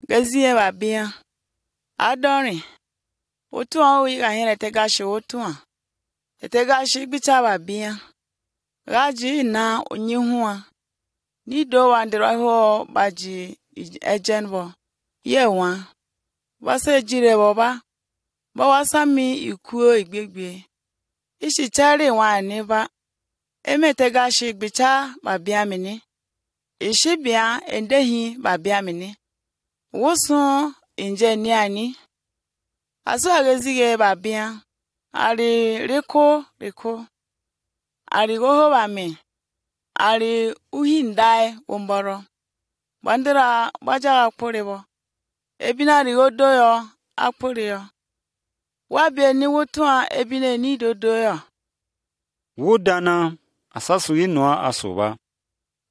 Gazie babia. Adori. Otu an wi ga hin etegashi otu an. Etegashi bicha babia. Gaji na onyihuan. Ni do wandira ho baji ejenbo. Ye wan. Wase jire boba. Ba wasami ikuo igbegbe. Ishi chari wan niba. Eme tegashi bicha babia mini. Ishi bia endehi babia mini. Wosun inje ni ani. Aso agezige babia. Ari riko. Ari goho bami. Ari uhindai umboro. Bandira baja akporibo. Ebina rigodo yo akpori yo. Wabie ni wotuan ebine ni dodo yo. Wodana asasu inoa asoba.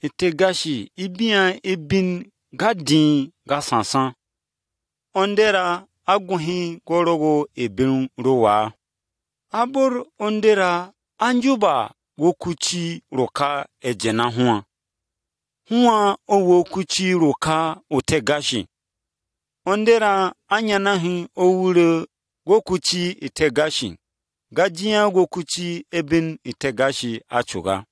Etegashi ibian ebin gadin gasansan. Ondera aguhin gorogo ebin rowa. Abur ondera anjuba wokuchi roka ejena huan. Huan owokuchi roka otegashi. Ondera anyanahi owure wokuchi itegashi. Gajian wokuchi ebin itegashi achuga.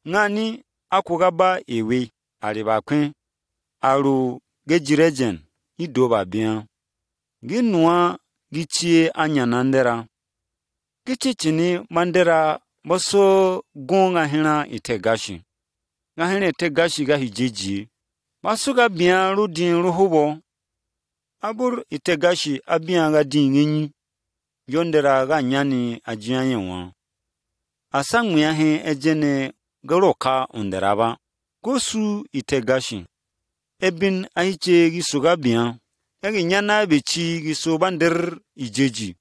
Ngani akugaba ewe alibakwen aru gejirejen idoba bian. Ginua gichie anyanandera. Gichichini mandera boso gonga hina itegashi. Ngahine itegashi ga hijiji. Masuga bian rudin ruhubo. Abur itegashi abian ga dinginyi. Yondera ga nyani ajianye wan. Asangmuya he ejene goroka onderaba. Gosu itegashi. Ebin ahiche gisuga bian. Egi nyana bechi gisobander ijeji.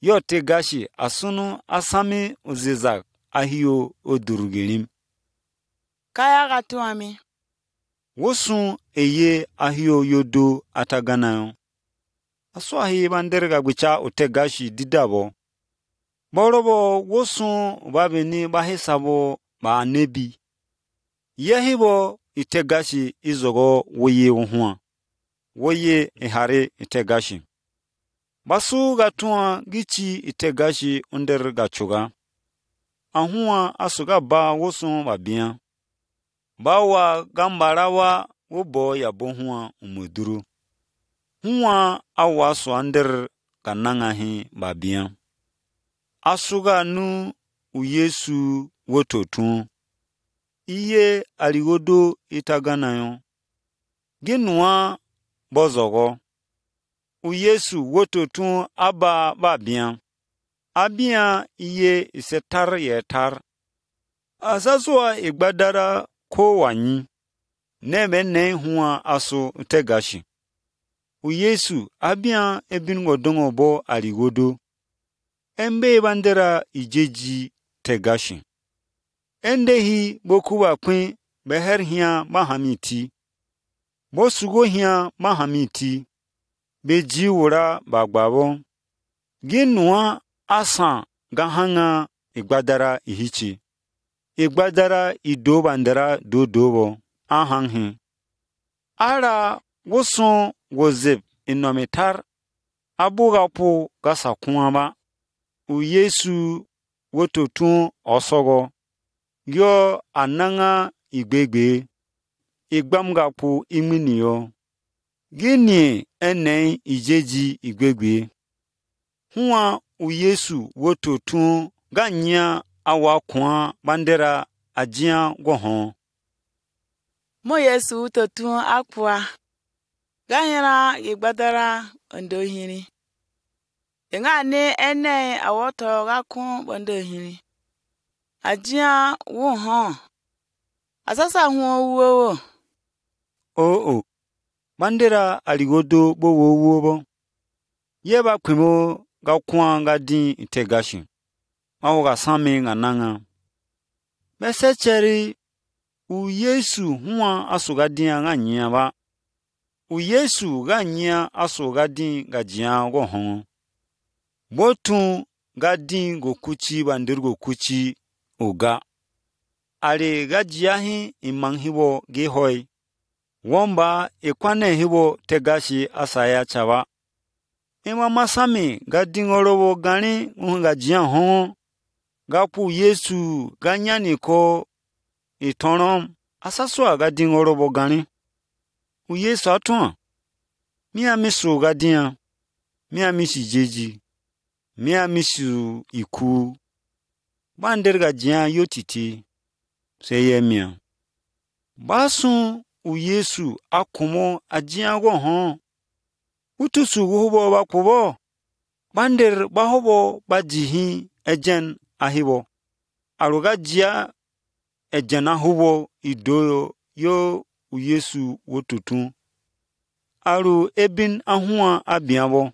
Yo tegashi asunu asami uzizak ahio odurugelim. Kaya gatuami. Wosun eye ahio yodo ataganayo. Aso ahi banderga gwicha otegashi didabo. Borobo wosun babeni bahisabo ba nebi. Yehibo itegashi izogo woye uhuan. Woye ehare itegashi. Basu gatuan gichi itegashi under gachuga. Ahuan asuga ba wosun babian. Bawa gambarawa wobo yabohuan umuduru. Huan awa so under kanangahi babian. Asuga nu uyesu wototun. Iye aligodo itaganayon. Genua bozogo. Uyesu wototun aba babian. Abian iye isetar yetar. Asaswa igbadara ko wanyi. Neme ne huan aso tegashi. Uyesu abian ebin godongo bo aligodo. Embe bandera ijeji tegashi. Endehi bokuwa kwen beher hian mahamiti. Bosugo hian mahamiti. Beji wura bagbabo. Ginua asan gahanga igbadara ihichi. Igbadara ido bandera dodobo ahanghin. Ara woson wozeb inomitar. Abugapu gasa kuwaba. Uyesu wototun osogo. Gyo ananga igbegbe. Igbamgapu iminiyo. Gini ene ijeji igbegbe. Huan uyesu wototun ganya awa kwa bandera ajian gohon. Mo Yesu wototun akwa. Ganyara igbadara ondohiri. Nga ne ene awoto gakun ondohiri. Ajian wuhon. Asasa huon uwo. Oh. Bandera aligodo bo wo. Yeba kwimo gakwan gadin itegashi. Awoga sami ngananga. Mesecheri uyesu huan asogadin nganyia ba. Uyesu ganyia asogadin gajian gohon. Botun gadin gokuchi bandir gokuchi oga. Ale gajiahin imanghibo gehoy. Womba ikwane hibo tegashi asaya chawa. Ima masami ga dingorobo gani unga jian hon. Ga pu Yesu ga nyani ko itonom asaswa ga dingorobo gani. U Yesu atuan. Mia misu ga dian. Mia misi jeji. Mia misu iku. Bander ga jian yotiti. Seye mia. Basun u Yesu akumo ajian go hon. Utusu hubo bakubo. Bander bahobo bajihi ejen ahibo. Aluga jia ejena hubo idoyo yo u Yesu wotutun. Alu ebin ahua abiabo.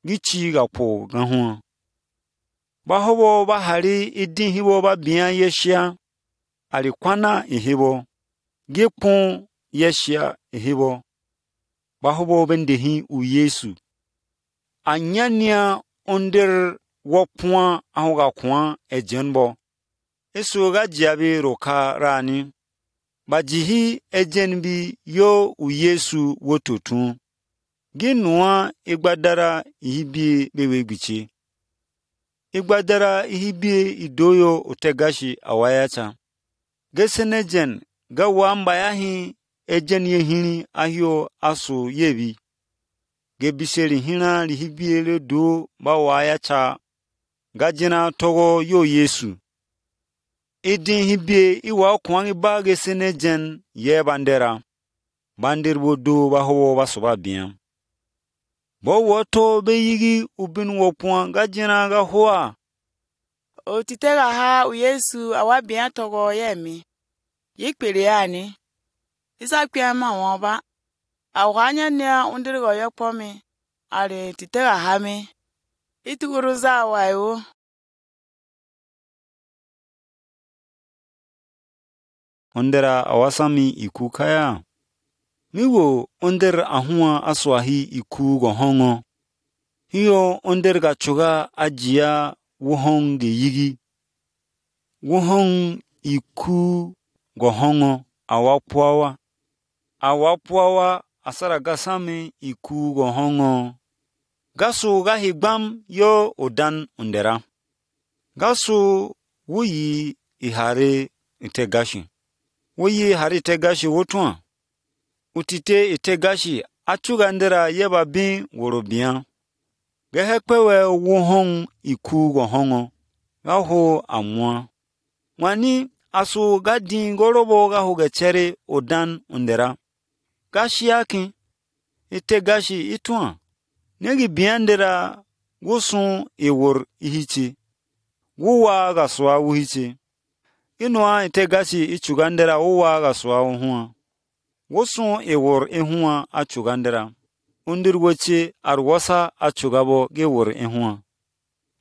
Gichi gapo gahua. Bahobo bahari idin hibo babian yeshia. Alikwana ihibo. Gipon yeshia ihibo. Bahobo bendehi u Yesu. Anyania onder wopwa ahoga kwa ejenbo. Esuga jiabi roka rani. Bajihi ejenbi yo u Yesu wotutun. Ginua igbadara ihibi bewegbichi. Igbadara ihibi idoyo utegashi awayata. Gesenejen gawa mbayahi ejen yehini ahio aso yebi. Gebiseri hina lihibiele do bawayacha. Gajina togo yo Yesu. Idin hibie iwa kwangi ba gesenejen ye bandera. Bandir bodo bahowo basoba bien. Bo woto be yigi ubin wopwan gajina ga hoa. Otitega ha u Yesu awabia togo yemi. Yikpere ani. Isa kpiama wonba. Awanya nia undirigo yokpomi. Are titega ha mi. Ituguruza wayo. Ondera awasami ikukaya. Miwo onder ahua aswahi iku gohongo. Hiyo onder gachoga ajia wohong ge yigi. Wohong iku gohongo awapuawa. Awapuawa asara gasame iku gohongo. Gasu gahigbam yo odan ondera. Gasu wuyi ihare itegashi. Wuyi hari itegashi wotuan. Utite itegashi achugandera yeba bin worobian. Gehekpewe wohong iku gohongo. Gaho amwa. Wani asu gadin gorobo gaho gechere odan ondera. Gashi yaki itegashi ituan. Negi biandera wosun ewor ihichi. Wuwa gaswa wuhichi. Inua itegashi ichugandera wuwa gaswa wuhua. Wosun ewor ehua achugandera. Undirwoche arwasa achugabo gewor ehua.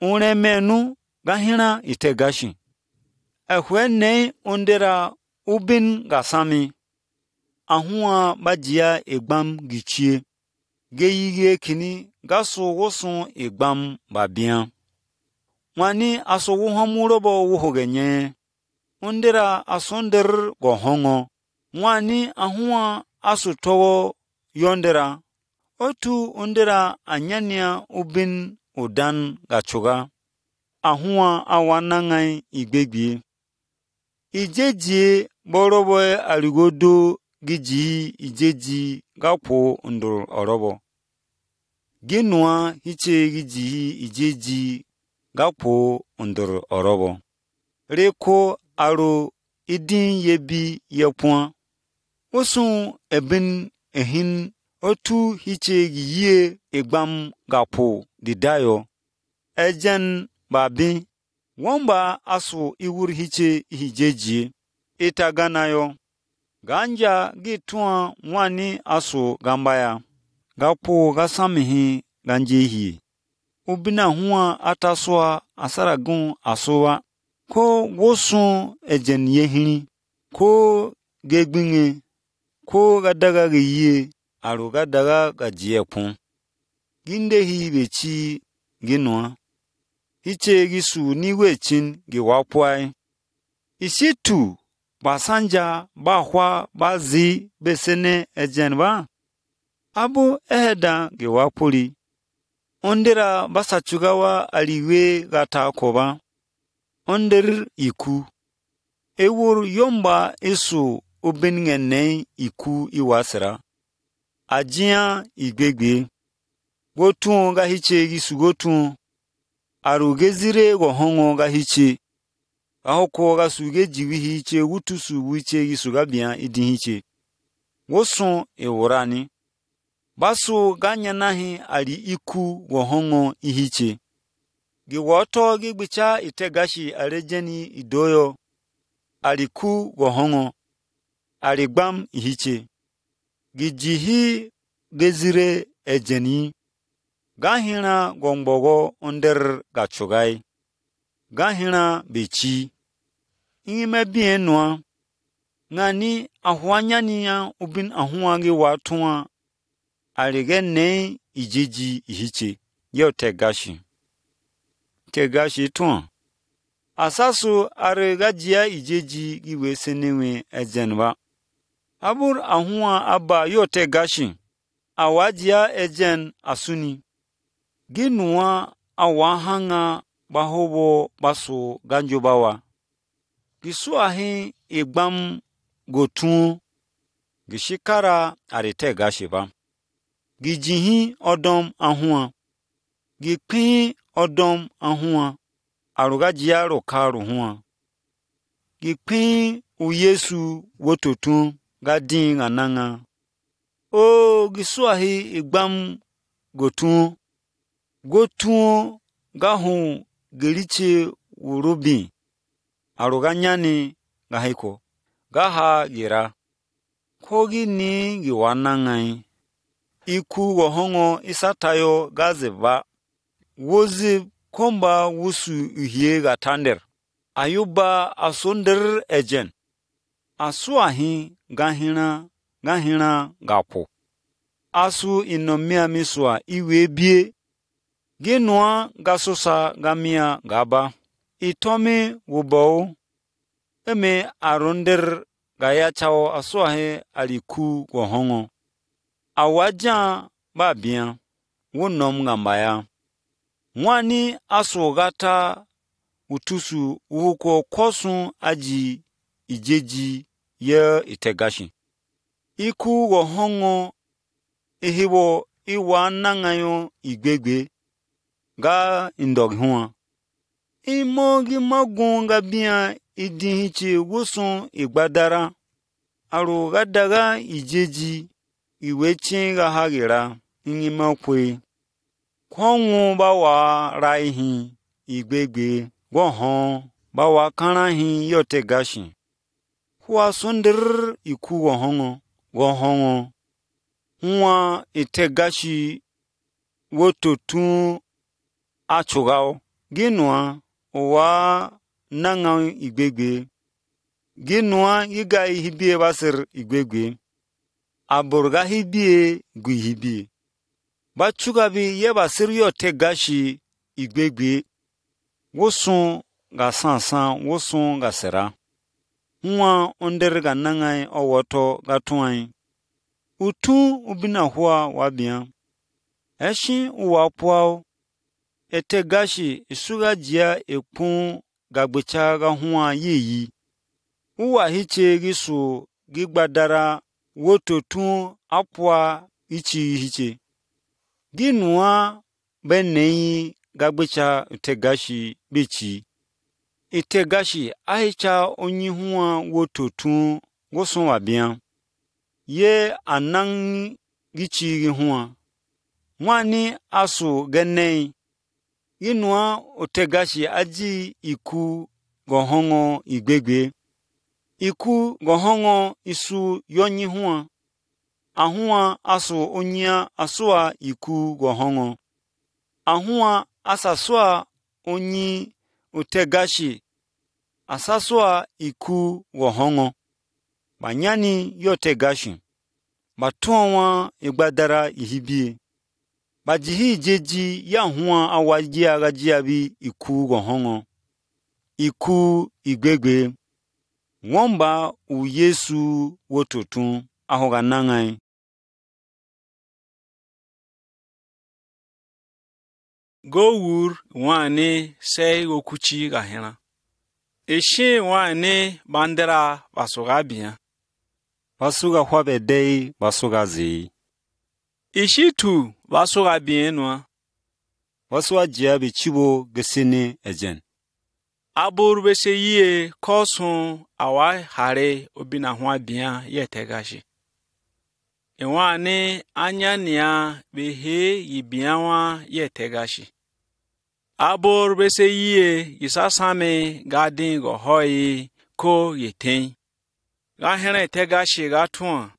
Une menu gahina itegashi. Ehwene ondera ubin gasami. Ahua bajia egbam gichie. Geyige kini gaso wosun egbam babian. Wani aso wuhamurobo wuhogenye. Ondera asonder gohongo. Wani ahua aso towo yondera. Otu ondera anyania ubin odan gachoga. Ahua awanangai igbegbi. Ijeji boroboe aligodo giji ijeji gapo ndur orobo. Ginua hiche giji ijeji gapo ndur orobo. Reko aro idin yebi yepwan. Osun ebin ehin otu hiche giye egbam gapo didayo. Ejen babi. Womba asu iwur hiche hijeji. Itaganayo. Ganja gituan wani asu gambaya. Gapo gasamihi ganjehi. Ubina hua ataswa asaragun asowa. Ko wosun ejen yehini. Ko gegbinge. Ko gadaga geye. Aro gadaga gajiepon. Gindehi bechi ginwa. Hiche gisu niwechin giwapwai. Isitu basanja bahwa bazi besene ejenba abu eheda gewapuli ondera basachugawa aliwe gata koba onder iku ewur yomba isu obengene iku iwasera ajia igbegbe gotun ga hiche gisugotun arugezire go hongo ga hiche ahoko ga suge jiwi hiche wutusu wiche gisuga bia idin hiche wosun ewurani basu ganya nahi ali iku go hongo ihiche gi woto gi gbicha itegashi arejeni idoyo aliku go hongo aligbam ihiche gi jihi gezire ejeni gahina gongbogo onder gachugai gahina bechi ingime bienwa ngani ahwanyani ya ubin ahwangi watwa aligene ijiji ihiche yo tegashi twa asasu aregajia ijeji giwe senewe ejenwa abur ahwa aba yo tegashi awajia ejen asuni ginwa awahanga bahobo baso ganjobawa gisuahi igbam gotun gishikara arete gashiba gijihi odom ahua gipin odom ahua arugajia rokaru hua gipin uyesu wototun gadin ananga o gisuahi igbam gotun gahun geriche wurubi aruganyani gahiko gaha gira kogi ni giwanangai iku wohongo isatayo gazeba wozi komba wusu uhie gatander ayuba asonder ejen asuahi gahina gapo asu inomia miswa iwe bie genua gasosa gamia gaba itomi wubo eme aronder gaya chao asuahe aliku wohongo awaja babia wonom ngambaya mwani asogata utusu uko kosun aji ijeji ye itegashi iku wohongo ehibo iwa nangayo igbegbe ga indog huwa imogi magunga bia idinhiche wosun igbadara aru gadaga ijeji iwechi ga hagira ingima kwe konwu bawa raihi igbegbe wohon bawa kanahi yote gashi huwa sundir iku wohongo huwa itegashi wototun achugao ginwa wa nanga igbegbe ginwa iga ihibie basir igbegbe aburga hibie guihibie bachugabi ye basir yote gashi igbegbe wosun ga sansan wosun ga sera huwa onder ga nangai owoto ga tuai utu ubina huwa wabia eshi uwa puao ete gashi isuga jia ekun gagbecha ga huwa yeyi uwa hiche gisu gigbadara wototun apwa ichi hiche ginwa beneyi gagbecha tegashi bichi itegashi aicha onyi huwa wototun gosun wabia ye anang gichi huwa mwani asu genei ginwa otegashi aji iku gohongo igbegbe iku gohongo isu yonyi huwa ahua asu onya asua iku gohongo ahua asasua onyi otegashi asasua iku gohongo banyani yotegashi batuwa igbadara ihibie bajihi jeji ya huwa awaji agaji abi iku gohongo iku igbegbe Ngomba u Yesu wototu ahoga nangai. Go wur wani sei okuchi gahena. Ishi wani bandera basoga biya. Basuga hwabe dei basuga zi. Ishi tu basoga biyenwa. Basuga jiabi chibo gesene ejen. Abur bese yie kosun awa hare obina hwa biya yetegashi. Wani anya niya behe yibiyawa yetegashi. Abur bese yie yisasame gadin go hoi ko yeten. Ga hene tegashi ga tuan.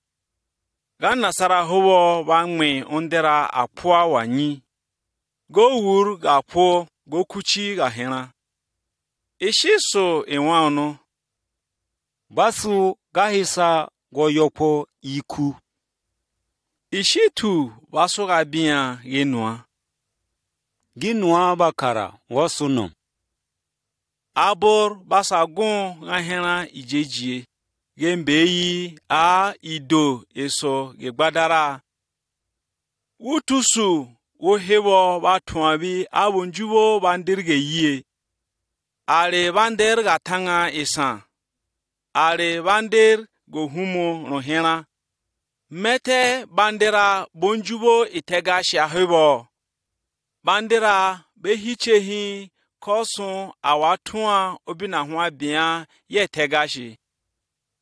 Ga nasara huwo bangme ondera apua wanyi. Go wur ga po go kuchi ga hena. Ishi so enwano. Basu gahisa go yopo iku. Ishi tu baso ga biya genwa. Ginwa bakara wasunom. Abur basa gon ga hena ijejie. Gembeyi a ido eso gegbadara. Wutusu wohebo batuabi abunjubo bandirge yie. Ale bander ga tanga isan. Ale bander go humo no hena. Mete bandera bonjubo itegashi ahebo. Bandera behichehi kosun awatua obina hwa biya ye tegashi.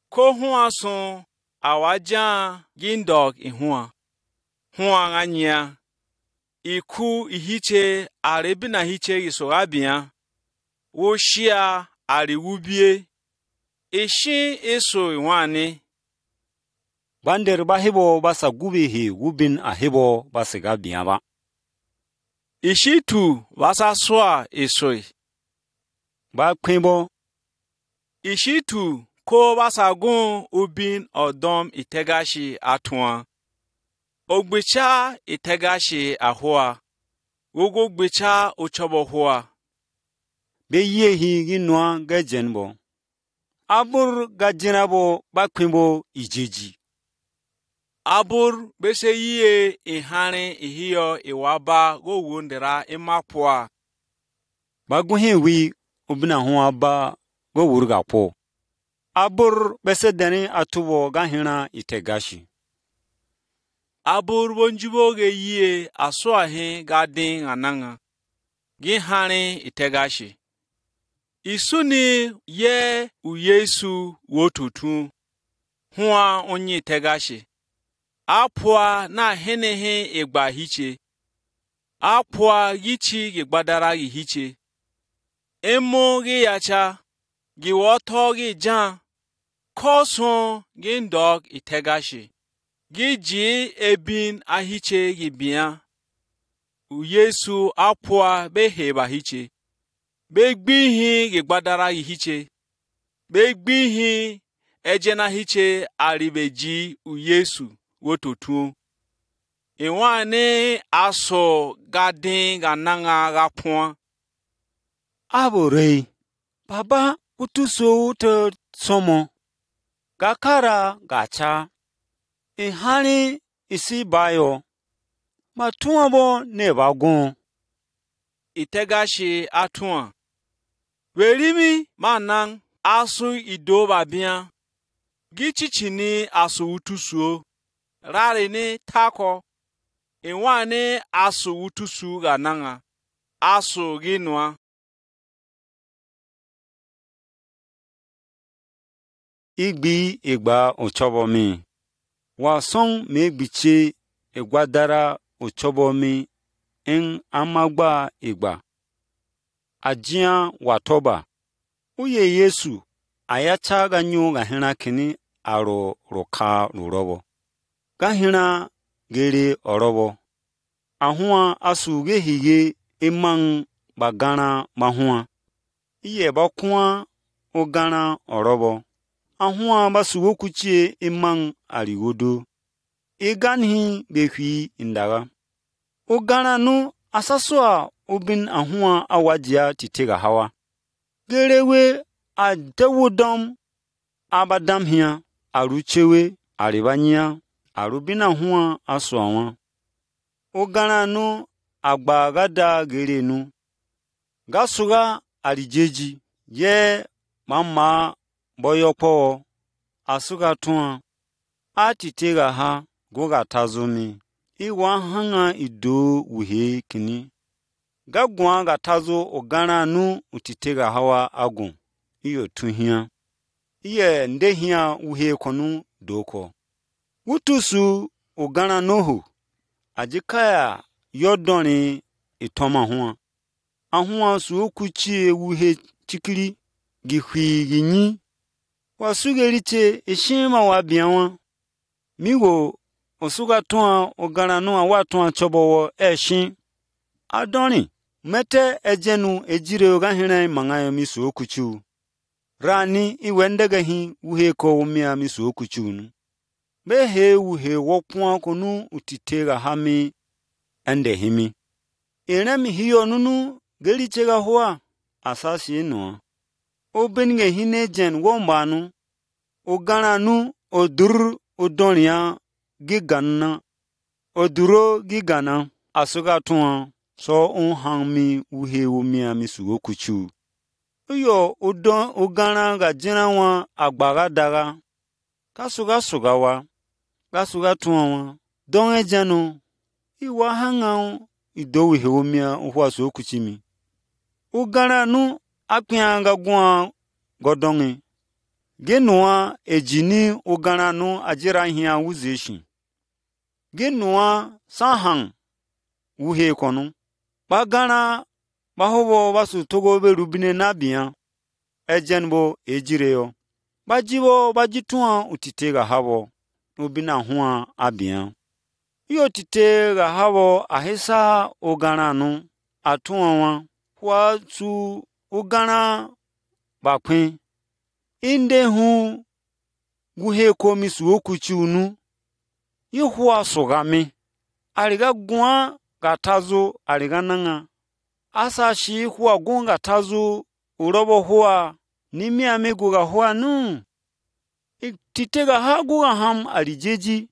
Ko hua son awajan gindog ihua. Hua nganya. Iku ihiche arebina hiche isogabiya. Woshia ariwubie. Ishi eso iwane. Bander bahebo basa gubehe wubin ahebo basiga biyaba. Ishi tu basa swa esoi. Ba kwebo. Ishi tu ko basa gun ubin odom itegashi atuan. Ogbecha itegashi ahua. Wogo gbecha ochobo hua. Be yehi ginwa gajenbo. Abur gajinabo ba kwebo ijeji. Abur bese yie ihane ihiyo iwaba go wundera imapua. Baguhe wi ubina huwa ba go wurga po. Abur bese deni atubo gahina itegashi. Abur bonjubo ge yie aswahe gadin ananga. Gihane itegashi. Isuni ye u Yesu wotutu. Huwa onye itegashi. Apua na henehe igba hiche. Apua gichi gigbadara gihiche. Emo gi yacha. Giwoto gi jan. Koson gindog itegashi. Giji ebin ahiche gibian. U Yesu apua beheba hiche. Begbihi gigbadara gihiche. Begbihi ejena hiche aribeji u Yesu wototu. Iwane aso gadin gananga gapuan. Abore. Baba utuso uto somo. Gakara gacha. Ihani isi bayo. Matuabo nebagon. Itegashi atuan. Verimi manang asu ido babian. Gichichini asu utusuo. Rare ni tako. Iwane asu utusu gananga. Asu ginwa. Igbi igba uchobomi. Wasong megbiche igwadara uchobomi en amagba igba. Ajian watoba. Uye Yesu ayacha ganyo gahina kini aro roka rurobo. Gahina gere orobo. Ahua asuge hige imang bagana mahua. Iye bakua ogana orobo. Ahua basugo kuchie imang arigodo. Iganhi behi indaga. Ogana nu asaswa ubin ahua awajia titega hawa. Gerewe a dewudom abadam hia aruchewe aribanya arubina hua aswawa ogana nu agba gada gerenu gasuga alijeji ye mama boyopo asuga tuwa atitega ha goga tazumi iwa hanga ido wuhe kini gagwa ga tazo ogana nu utitega hawa agun iyo tuhia iye ndehia wuhe konu doko wutusu ogana nohu ajikaya yodoni itoma huwa ahua su okuchi wuhe chikiri gihwi ginyi wasugeriche ishima wa bianwa migo osuga tuwa ogana nu awatuwa chobowo eshin adoni mete ejenu ejire oga hina mangayo misu okuchu rani iwendegahi wuhe ko umia misu okuchu behe wuhe wokwa konu utitega hami ende himi enemi hiyo nunu gelichega huwa asasi no obenige hine jen wombanu ogana nu odur odonia gigana oduro gigana asuga tuwa so unhami wuhe umia misu okuchu uyo odon ogana ga jinawa agbaga daga kasuga sugawa gasuga tuwa don ejanu iwa hanga idowe hewomia uhwa so okuchimi ogana nu akpianga gwa godongi genua ejini ogana nu ajira hia wuzeshi genua sahang wuhe konu bagana bahobo basu togo berubine nabia ejenbo ejireyo bajibo bajituwa utitega habo ubina huwa abia iyo titega habo ahisa ogana nu atuwa wa su ogana bakwen inde hu guhe komi su okuchi unu ihuwa sogame aliga gwa gatazo aliga nanga asa shi huwa gunga tazo urobo huwa nimi amigo ga huwa nu titega hagu ga ham alijeji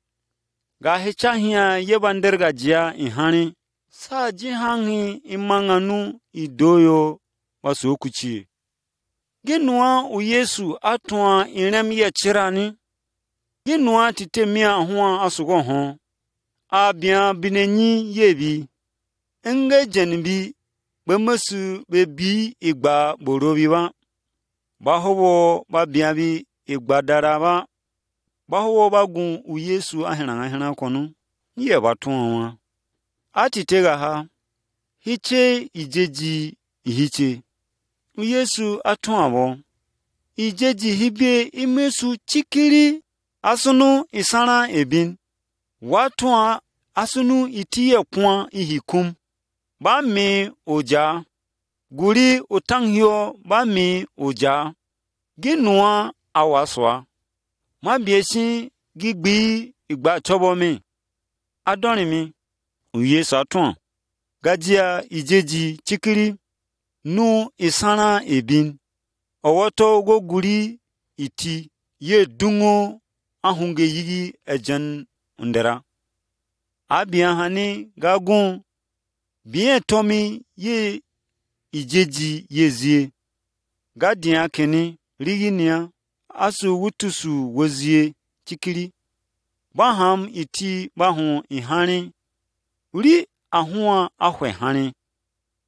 ga hechahia yebanderga jia ihani sa jihangi imanganu idoyo wasu okuchi genua u Yesu atwa irem ye chirani genua titemia huwa asugo hon abia binenyi yebi enge jenbi bemesu bebi igba borobiwa bahobo babiabi igba daraba bahobo bagun u Yesu ahina konu ye batwa atitega ha hiche ijeji ihiche u Yesu atwabo ijeji hibe imesu chikiri asunu isana ebin watwa asunu itiye kwa ihikum ba mi oja guri utanghio ba mi oja ginua awaswa mabieshi gigbi igba chobo mi adoni mi uye satun gajia ijeji chikiri nu isana ebin owoto go guri iti ye dungo ahunge yigi ejen ndera abia hani gagun bien tomi ye ijeji yezie gadia keni riginia asu wutusu wozie chikiri baham iti bahu ihani uri ahua ahwe hani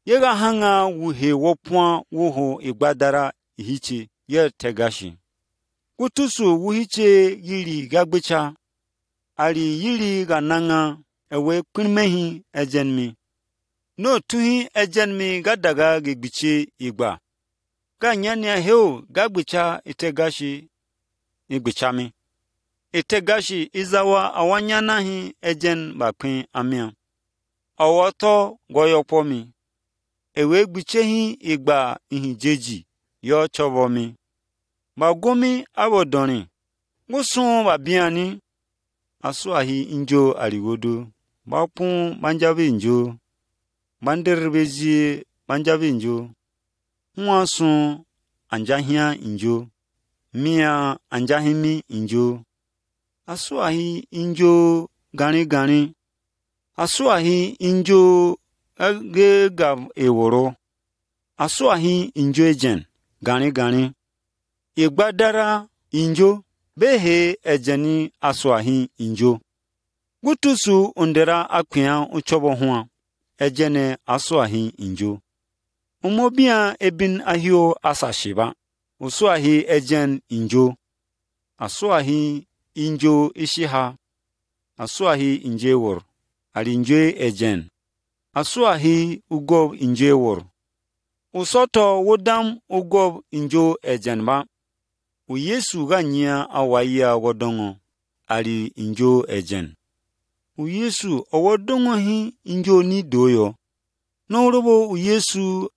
yega hanga wuhe wopwa wuho igbadara ihiche ye tegashi wutusu wuhiche yiri gagbecha ali yiri gananga ewe kunmehi ejenmi no tuhi ejenmi gadaga gigbiche igba ganyania heo gagbecha itegashi igbichami itegashi izawa awanyanahi ejen bakpin amia awoto goyopomi ewe gbichehi igba ihijeji yo chobomi magomi abodoni ngusun babiani asuahi injo aligodo bapun manjabe injo manderbezi manjabe injo huasun anjahia injo mia anjahimi injo. Asuahi injo gani. Asuahi injo agega eworo. Asuahi injo ejen gani. Igbadara injo behe ejeni asuahi injo. Gutusu ondera akwian uchobo hua ejene asuahi injo. Umobia ebin ahio asashiba usuahi ejen injo. Asuahi injo ishiha. Asuahi injewor alinje ejen. Asuahi ugob injewor. Usoto wodam ugob injo ejenba. Uyesu ganyia awaya wodongo ali injo ejen. Uyesu owodongo hi injo ni doyo. N'orobo Uyesu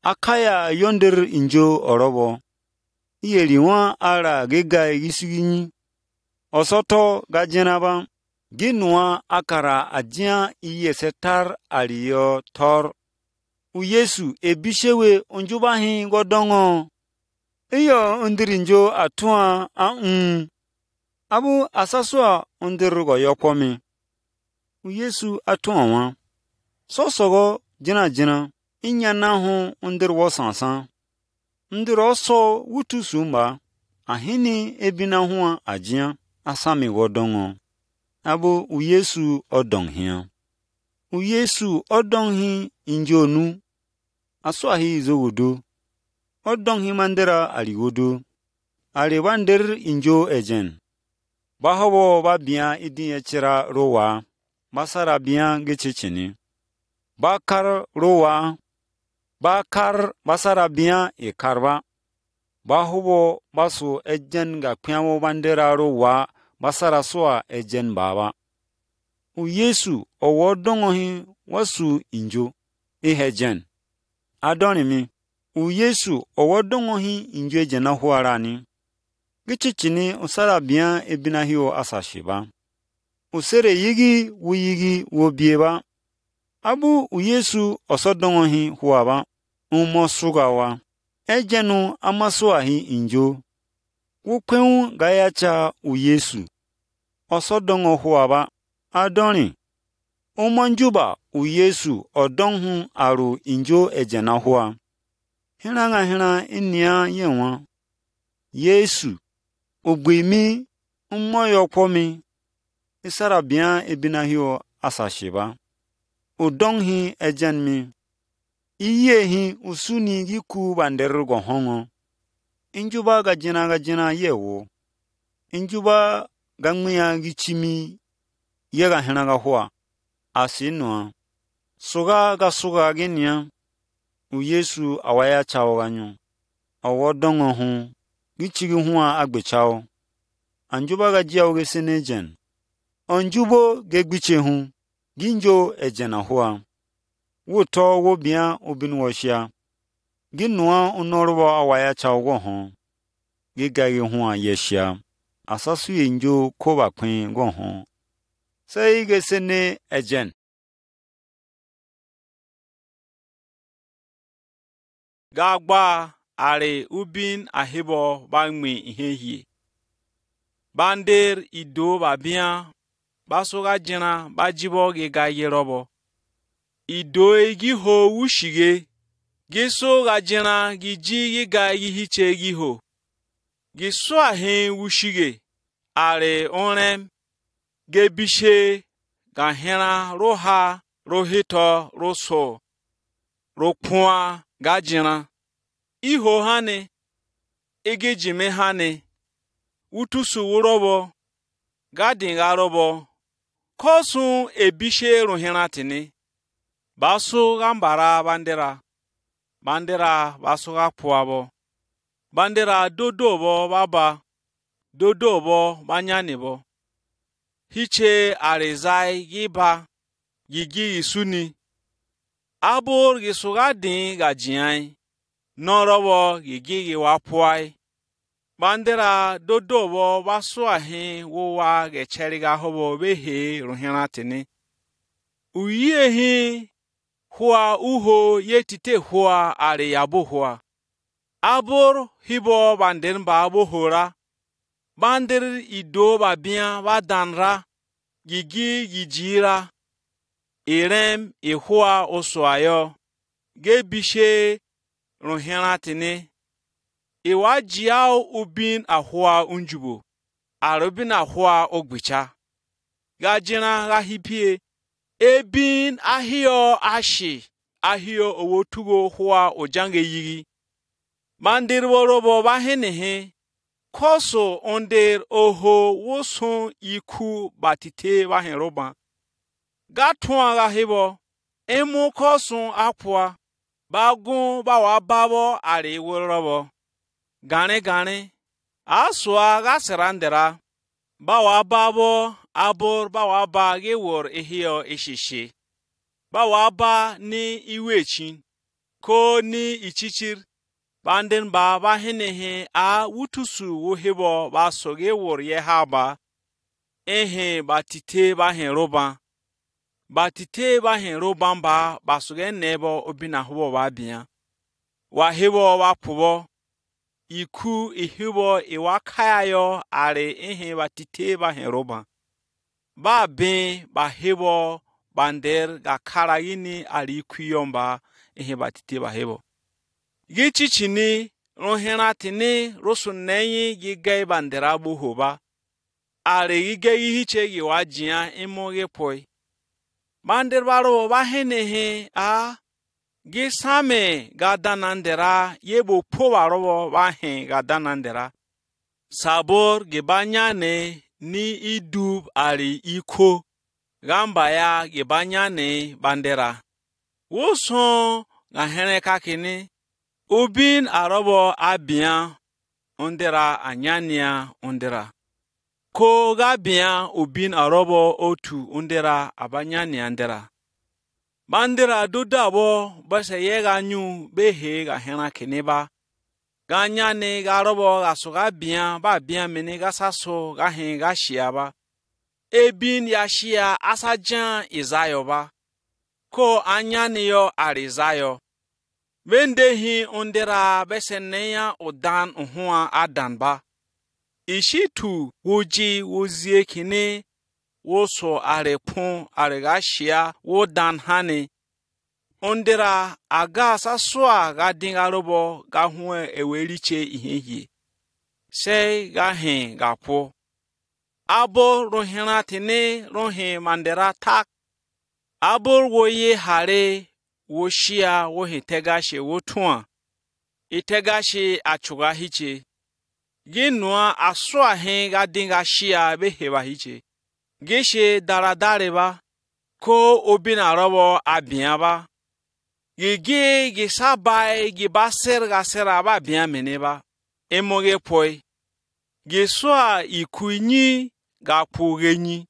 akaya yonder injo orobo. Iyeliwa ara gega igisigini. Osoto gajenaba. Ginwa akara ajian iye setar aliyo tor. Uyesu ebishewe onjubahi godongo. Iyo ndirinjo atua abu asasua ndirgo yokomi. Uyesu atua wa. Sosogo jina inyana hu ndirwo sansan. Ndiroso wutu sumba ahini ebina hua ajian asami godongo. Abu Uyesu odonghia. Uyesu odonghi injonu. Asuahi izogudu. Odonghi mandera aligodu. Aliwander injo ejen. Bahawo babia idin chira rowa. Basara bian gechichini. Bakar rowa. Bakar basara bian ekarba. Bahawo basu ejen ga kwiamo bandera rowa. Basara soa ejen baba. Uyesu owodongohi wasu injo ehejen. Adonimi. Uyesu owodongohi injo ejena huarani. Gichichini usara bian ebinahio asashiba. Usere yigi wuyigi wobieba. Abu Uyesu osodongohi huaba. Umosugawa. Ejenu amasuahi injo. Wukwenwu gayacha Uyesu. Osodongo huaba. Adoni. Umonjuba Uyesu odonhu aru injo ejena hua. Hina inia yenwa. Yesu. Ugbimi. Umoyo kwomi. Isara bian ebinahio asashiba. Udonghi ejenmi. Iyehi usuni giku bandergo hongo. Injuba gajina yewo. Injuba gangmia gichimi. Yega hina hua. Asinwa. Suga genia. Uyesu awaya chao ganyo. Awodongo hu. Gichigi hua agbe chao. Anjuba gajia ugesene jen. Anjubo gegbiche hu. Ginjo ejena hua. Wuto wobia ubinwoshia. Ginwa unorobo awaya chao go hu. Gigagi hua yeshia. Asasu injo koba kwen go hu. Say gesene ejen. Gagba are ubin ahibo bangmi ihehie. Bander ido babia basoga jina bajibo gega yerobo. Ido egi ho wushige. Giso gajina giji giga hiche giho. Giso ahen wushige. Are onem. Gebishe gahena roha rohito roso. Rokpua gajina. Iho hane. Egejime hane. Utusu urobo. Gadinga robo. Kosun ebishe rohena tini. Basu gambara bandera. Bandera basu gakpuabo. Bandera dodobo baba. Dodobo banyanibo. Hiche arezai giba. Gigi isuni. Abur gisuga din gajiai. Norobo gigi wapuai. Bandera dodobo basu ahin wowa gecheriga hobo behe rohena tini. Uyehi hua uho yetite hua are yabo hua. Abor hibo bandir ba bohora. Bandir ido ba bian ba danra. Gigi gijira. Irem ihua oswayo. Gebishe rohena tini. Iwa jiao ubin ahua unjubo. Arubin ahua ogbicha. Gajina rahipie. Ebin ahio ashi. Ahio owotugo hua ojange yigi. Mandir worobo bahenehe. Koso onder oho woson iku batite bahenroba. Gatuan rahibo. Emu koson apwa. Bagun bawa babo ari worobo. Gane. Aswa gasarandera. Bawa babo abor bawa ba gewor ehio ishishi. Bawa ba ni iwechin. Ko ni ichichir. Banden ba bahenehe a wutusu wohebo ba soge wor yehaba. Ehe batite bahenroba. Batite bahenroba ba basoge nebo obina hubo babia. Wahebo wapubo. Iku ihibo iwakayayo are ehe batite bahenroba. Ba ben bahebo bander gakara yini ari kuyomba ehe batite bahebo. Gichichini rohena tini rosuneyi gige bandera buhoba. Are gige yihiche giwajia imoge poi. Bander baro bahenehe a gisame gadanandera yebo powaro bahen gadanandera. Sabor gibanyane ni idub ari iko. Gamba ya gibanyane bandera. Woson gahene kakini. Ubin arobo abian ondera anyania ondera. Ko gabian ubin arobo otu ondera abanyania ondera. Bandera dudabo basa yega nyu behe gahena keneba. Ganyane garobo gasoga bian ba bian mene gasaso gahen gashiaba. Ebin yashia asajan izayoba. Ko anyane yo arizayo. Vendehi ondera beseneya odan uhua adanba. Ishitu wuji wuzie kine woso arepon aregashia wodan hane. Ondera aga saswa gadingarobo gahue eweriche ihehi. Se gahen gapo. Abo rohena tene rohen mandera tak. Abo woye hare. Woshia wohe tegashe wotuan. Itegashe achuga hiche. Ginua aswa hen gadinga shia beheba hiche. Geshe daradareba. Ko obina robo abiaba. Gige gisabai gibaser gasera ba biameneba. Emoge poi. Geswa ikuinyi gapugenyi.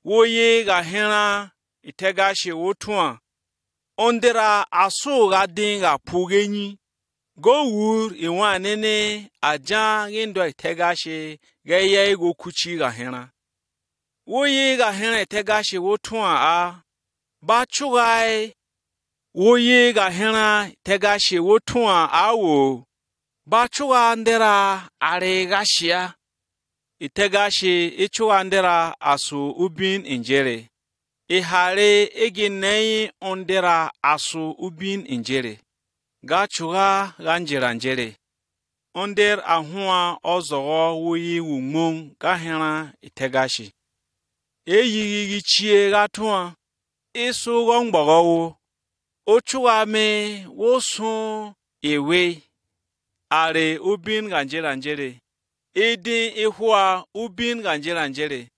Woye gahena itegashe wotuan. Ondera aso gadinga pugenyi. Go wur iwa nene ajan gindo itegashe geye go kuchi gahena. Woye gahena itegashe wotuan a. Bachugai. Woye gahena itegashe wotuan a wo. Bachuga ndera are gashia. Itegashe ichuga ndera aso ubin injere. Ihare egineyi ondera asu ubin injere. Gachuga ganjeranjere. Onder ahua ozogo wuyi wumong gahena itegashi. Eyi chie gatuan. Isu gongbogo. Ochuga me wosun ewe. Are ubin ganjeranjere. Edin ihua ubin ganjeranjere.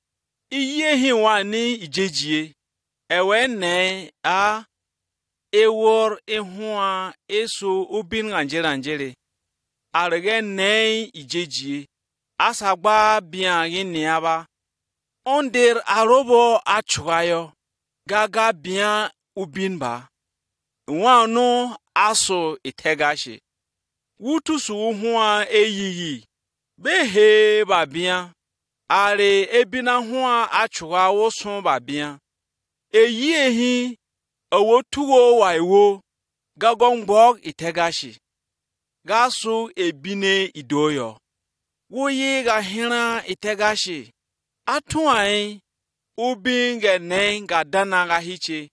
Iyehi wani ijejie. Ewe ne a ewor ehua eso ubin ganjeranjere. Arege ne ijejie. Asagba bian yiniaba. Onder arobo achugayo. Gaga bian ubinba. Wano aso itegashi. Wutusu hua eyiyi. Behe babian. Are ebina hua achuga woson babian. Eyi ehi owotuwo waiwo. Gagongbog itegashi. gasu ebine idoyo. Woye ga hina itegashi. Atuai ubin gene ga dana ga hiche.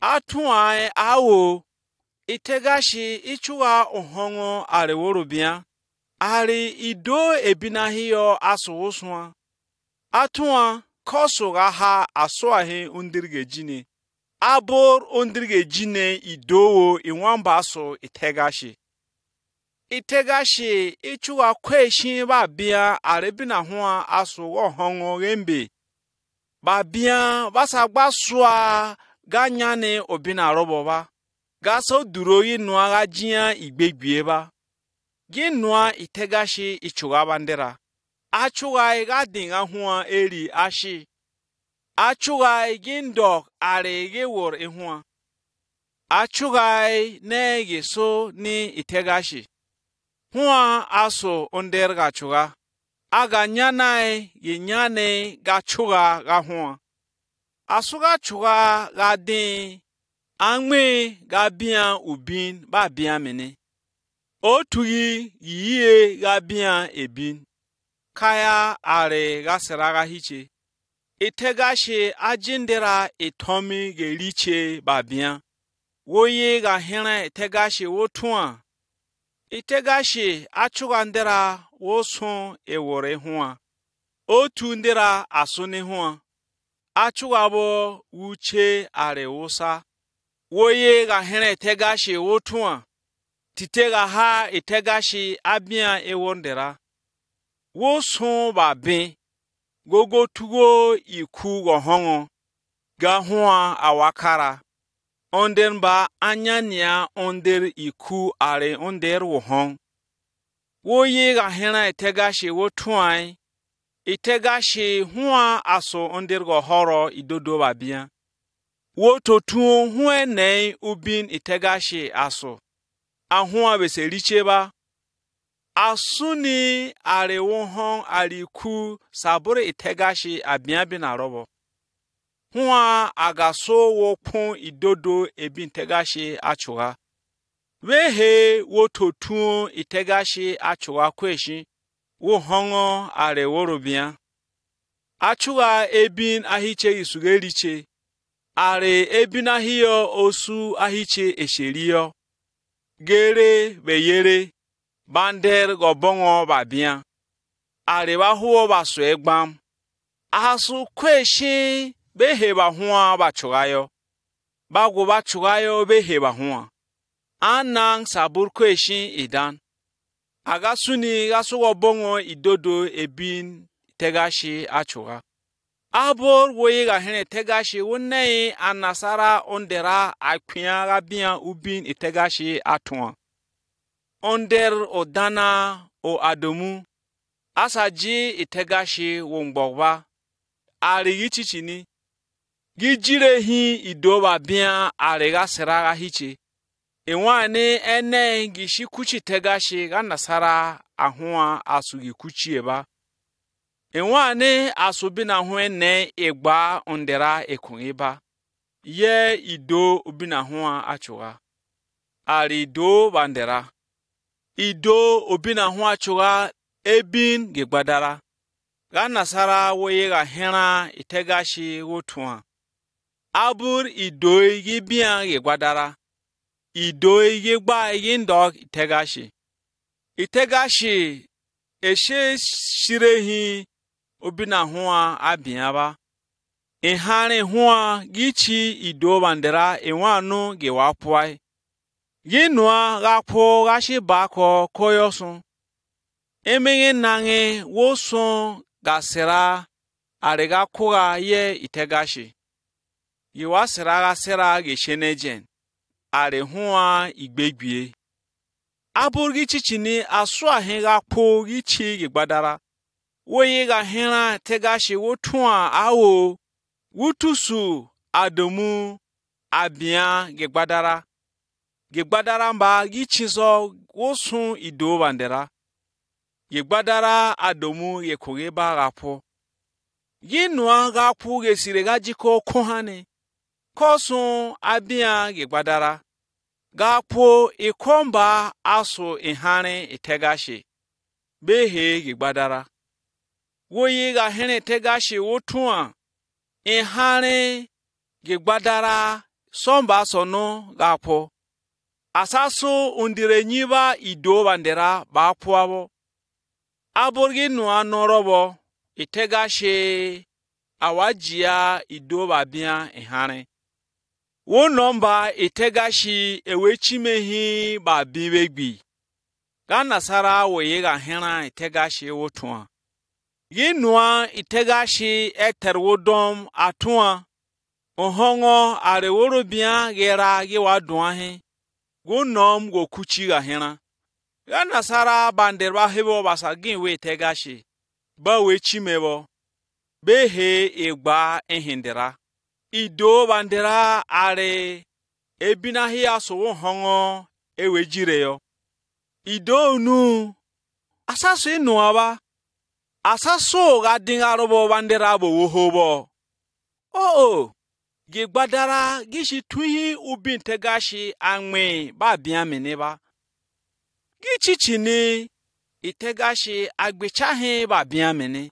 Atuai awo itegashi ichuwa ohongo areworobia. Ari ido ebinahiyo asuwuswa. Atua koso ga ha aswahi undirge jine. Abor undirge jine idowo iwamba so itegashi. Itegashi ichuwa kweshi babia arebina hua asu wohongo gembe. Babia basa baswa ganyane obina roboba. Gaso duroyi nwa gajia igbegbieba. Ginwa itegashi ichuwa bandera. Achuwa ga dinga hua eri ashi. Achuwa gindok are ge wor ihua. Achuwa ne so ni itegashi. Hua aso onder ga chuga. Aga nyanai yinyane ga chuga ga hua. Asuga chuga ga din. Angme ga bian ubin ba bian mene. Otugi yiye ga bian ebin. Kaya are ga seraga hiche. Itegashi ajindera itomi ge liche ba bian. Woye ga hena itegashi wotuan. Itegashi achugandera wosun ewore hua. Otu ndera asune hua. Achugabo uche are wosa. Woye ga hena itegashi wotuan. Titega ha itegashi abia ewondera. Wosun ba bin. Gogo tugo iku go hongo. Ga hua awakara. Onder ba anyania onder iku are onder wohong. Woye ga hena itegashi wotuan. Itegashi hua aso onder go horo idodo babia. Wototu hue nei ubin itegashi aso. Ahua bese richeba. Asuni are wohong ariku sabore itegashi abiabi na robo. Hua agaso wopun idodo ebin tegashi achuga. Wehe wototu itegashi achuga kweshi. Wohongo are worobia. Achuga ebin ahiche isugeriche. Are ebin ahiyo osu ahiche esheriyo. Gere beyere. Bander gobongo babia. Are bahuo baso egbam. Asu kweshi. Beheba hua bachugayo. Bago bachugayo beheba hua. Anang sabur kweshi idan. Agasuni gasugo bongo idodo ebin tegashi achuga. Abor woye ga hene tegashi wunei anasara ondera akwiya gabia ubin itegashi atuwa. Onder odana o adomu. Asaji itegashi wongbogba. Ari yichichini. Gijire hi idoba bia arega seraga hiche. Ewane ene gishi kuchi tegashi ga nasara ahua asugi kuchi eba. Ewane asubina hue ne egba ondera ekun eba. Ye ido ubina hua achuga. Ari ido bandera. Ido ubina hua achuga ebin gegbadara. Ga nasara woye ga hena itegashi wotuan. Abur idoi gi bian ge gwadara. Idoi gi gba gi ndok itegashi. Itegashi eshe shirehi obina hua abiaba. Ihane hua gichi ido bandera enwanu ge wapuai. Ginua gapo gashi bako koyosun. Emenge nange wosun gasera arega koga ye itegashi. Yiwa seraga sera geshenejen. Are hua igbegwie. Aburgi chichini aswa henga po gichi gigbadara. Woye ga hena tegashi wotua awo. Wutusu adomu abia gigbadara. Gigbadara mba gichizo wosun ido bandera. Gigbadara adomu yekogeba gapo. Ginua gapo gesire gajiko kohane. Kosun abia gegbadara. Gakpo ikomba aso ihane itegashi. Behe gigbadara. Woyi ga hene tegashi wotua. Ihane gigbadara somba sono gakpo. Asaso undire nyiba ido bandera bakpuabo. Aborgi nua norobo itegashi awajia ido babia ihane. Wo nomba itegashi ewechimehi babiwegbi. Ganasara woyega hena itegashi wotua. Ginua itegashi eterwodom atua. Ohongo areworobia gera giwaduahe. Gunom go kuchi ga hena. Ganasara banderba hebo basagin we itegashi. Ba wechimebo. Behe egba ehindera. Ido bandera are ebinahi aso hongo ewejireyo. Ido nu asaso inuaba. Asaso gadinga robo bandera bo wohobo. Oh, gigbadara gishi tuhi ubin tegashi angme ba biameneba. Gichichini itegashi agbechahe ba biamene.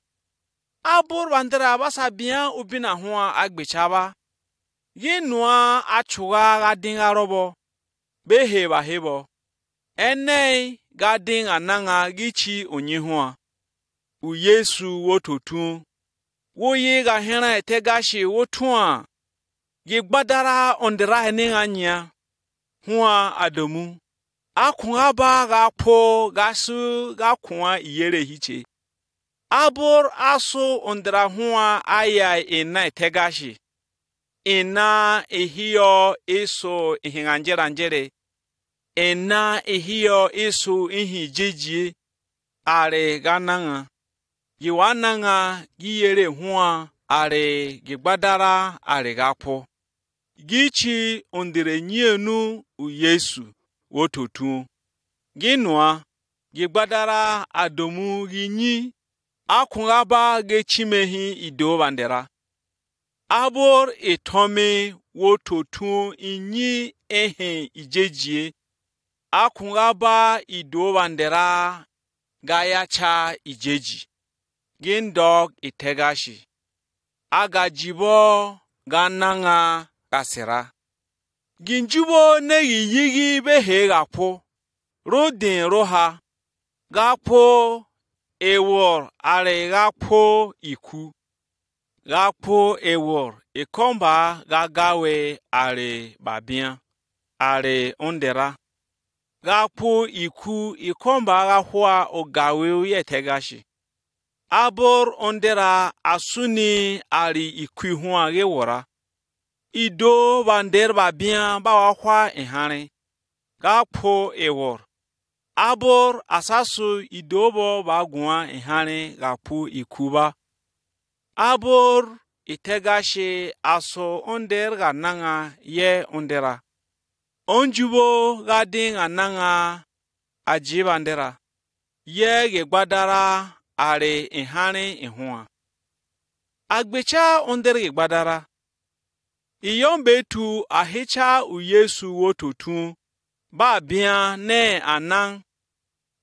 Abur bandera basa bian ubina huwa agbechaba. Yinua achuga gadinga robo. Behe ba hebo. Ene gading ananga gichi onyihua. Uyesu wototu. Woye ga hena etegashi wotua. Gigbadara ondera heninga nya. Hua adomu. Akungaba gakpo gasu gakunwa iyere hiche. Abur aso ondera hua aya ina etegashi. Ina ehio iso ihinganjere. Ena ehio isu ihi jeji are gananga. Yiwananga giyere hua are gigbadara are gapo. Gichi ondire nyienu uyesu wototu. Ginua gigbadara adomu ginyi akungaba gechimehi ido bandera. Abor etome wototu inyi ehe ijejie. Akungaba ido bandera gayacha ijeji. Gindog itegashi. Agajibo gananga kasera. Ginjubo negi yigi behe gapo. Rodin roha. Gapo ewor are gapo iku. Gapo ewor ikomba gagawe are babian. Are ondera. Gapo iku ikomba gahua ogawe yetegashi. Abor ondera asuni ari iku hua gewora. Ido bander babian bawahwa ihane. Gapo ewor. Abor asasu idobo bagua ihane gapo ikuba. Abor itegashi aso onder gananga ye ondera. Onjubo gading ananga ajibandera. Ye gigbadara are ihane ihua. Agbecha onder gigbadara. Iyombetu ahicha uyesu wototu. Ba bia ne anang.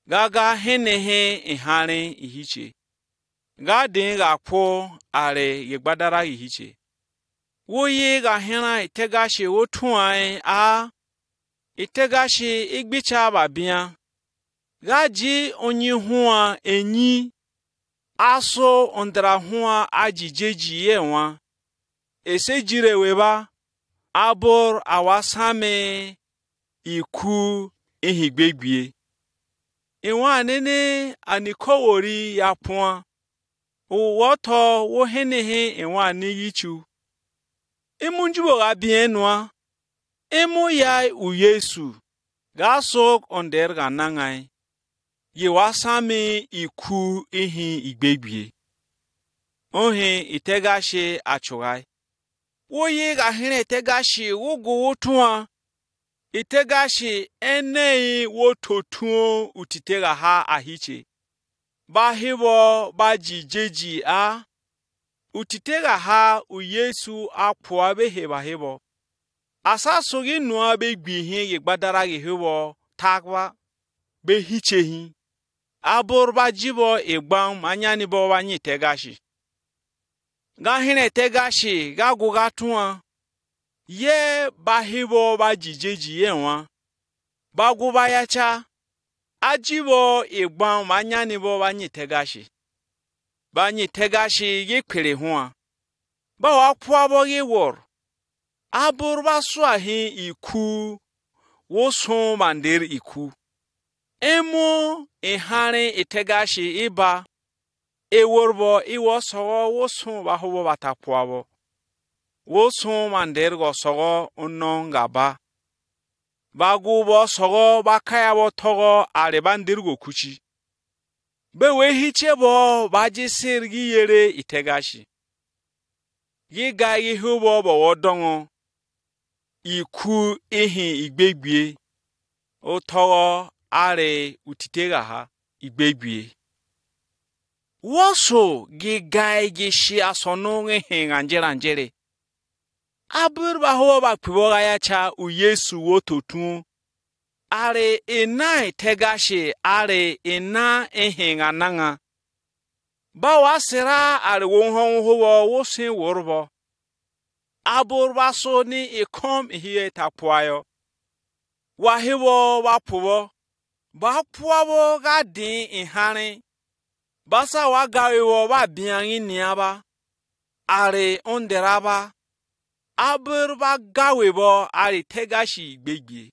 Gaga henehe ihane ihiche. Gading gakpo are gigbadara ihiche. Woye ga hena itegashi wotuae a. Itegashi igbicha babia. Gaji onyi hua enyi. Aso ondra hua ajijeji yewa. Ese jire weba. Abor awasame iku ehigbegwie. Iwa nene anikowori yapua. Uwoto wohenehe iwa niyichu. Imunjubo gabienwa. Emu yai uyesu. Gasok onder ganangai. Yiwasame iku ihi igbegwie. Ohe itegashi achugai. Woye gahine itegashi wogo wotua. Itegashi enei wototuo utitega ha ahiche. Bahibo bajijeji a. Utitega ha uyesu apua behe bahibo. Asaso gi nua be gbihin ye gbadara ge hewo tagwa be hichehi. Abor ba jibo egbam anyani bo wanyi tegashi. Ga hine tegashi ga guga tuwa. Ye ba hibo ba jijeji yenwa. Ba guba yacha. Ajibo egbam anyani bo wanyi tegashi. Banyi tegashi ye kwere huwa. Ba wakwa bo ye wor. Abor ba swahi iku. Woson mandir iku. Emo ihane itegashi iba. Eworbo iwo sogo woson ba hobo batakwa. Woson mandir go sogo unongaba. Bagu bo sogo bakaya bo togo arebandir go kuchi. Bewe hichebo baji sirgi yere itegashi. Yiga yihubo bo wodongo. Iku ihi igbegwie. Otogo are utitega ha igbegwie. Woso giga gishi asono ngehe nganjere. Abur ba ho ba kwiboga yacha u Yesu wototun. Are ina itegashi are ina ehinga nanga. Ba wasira are wonhon huwo wosin worbo. Abur baso ni ikom hiye tapwayo. Wahiwo wapuwo. Ba puwo ga din ihane. Basa wagawiwo ba biyangi niaba. Are onderaba. Abur ba gawibo are tegashi gbegbe.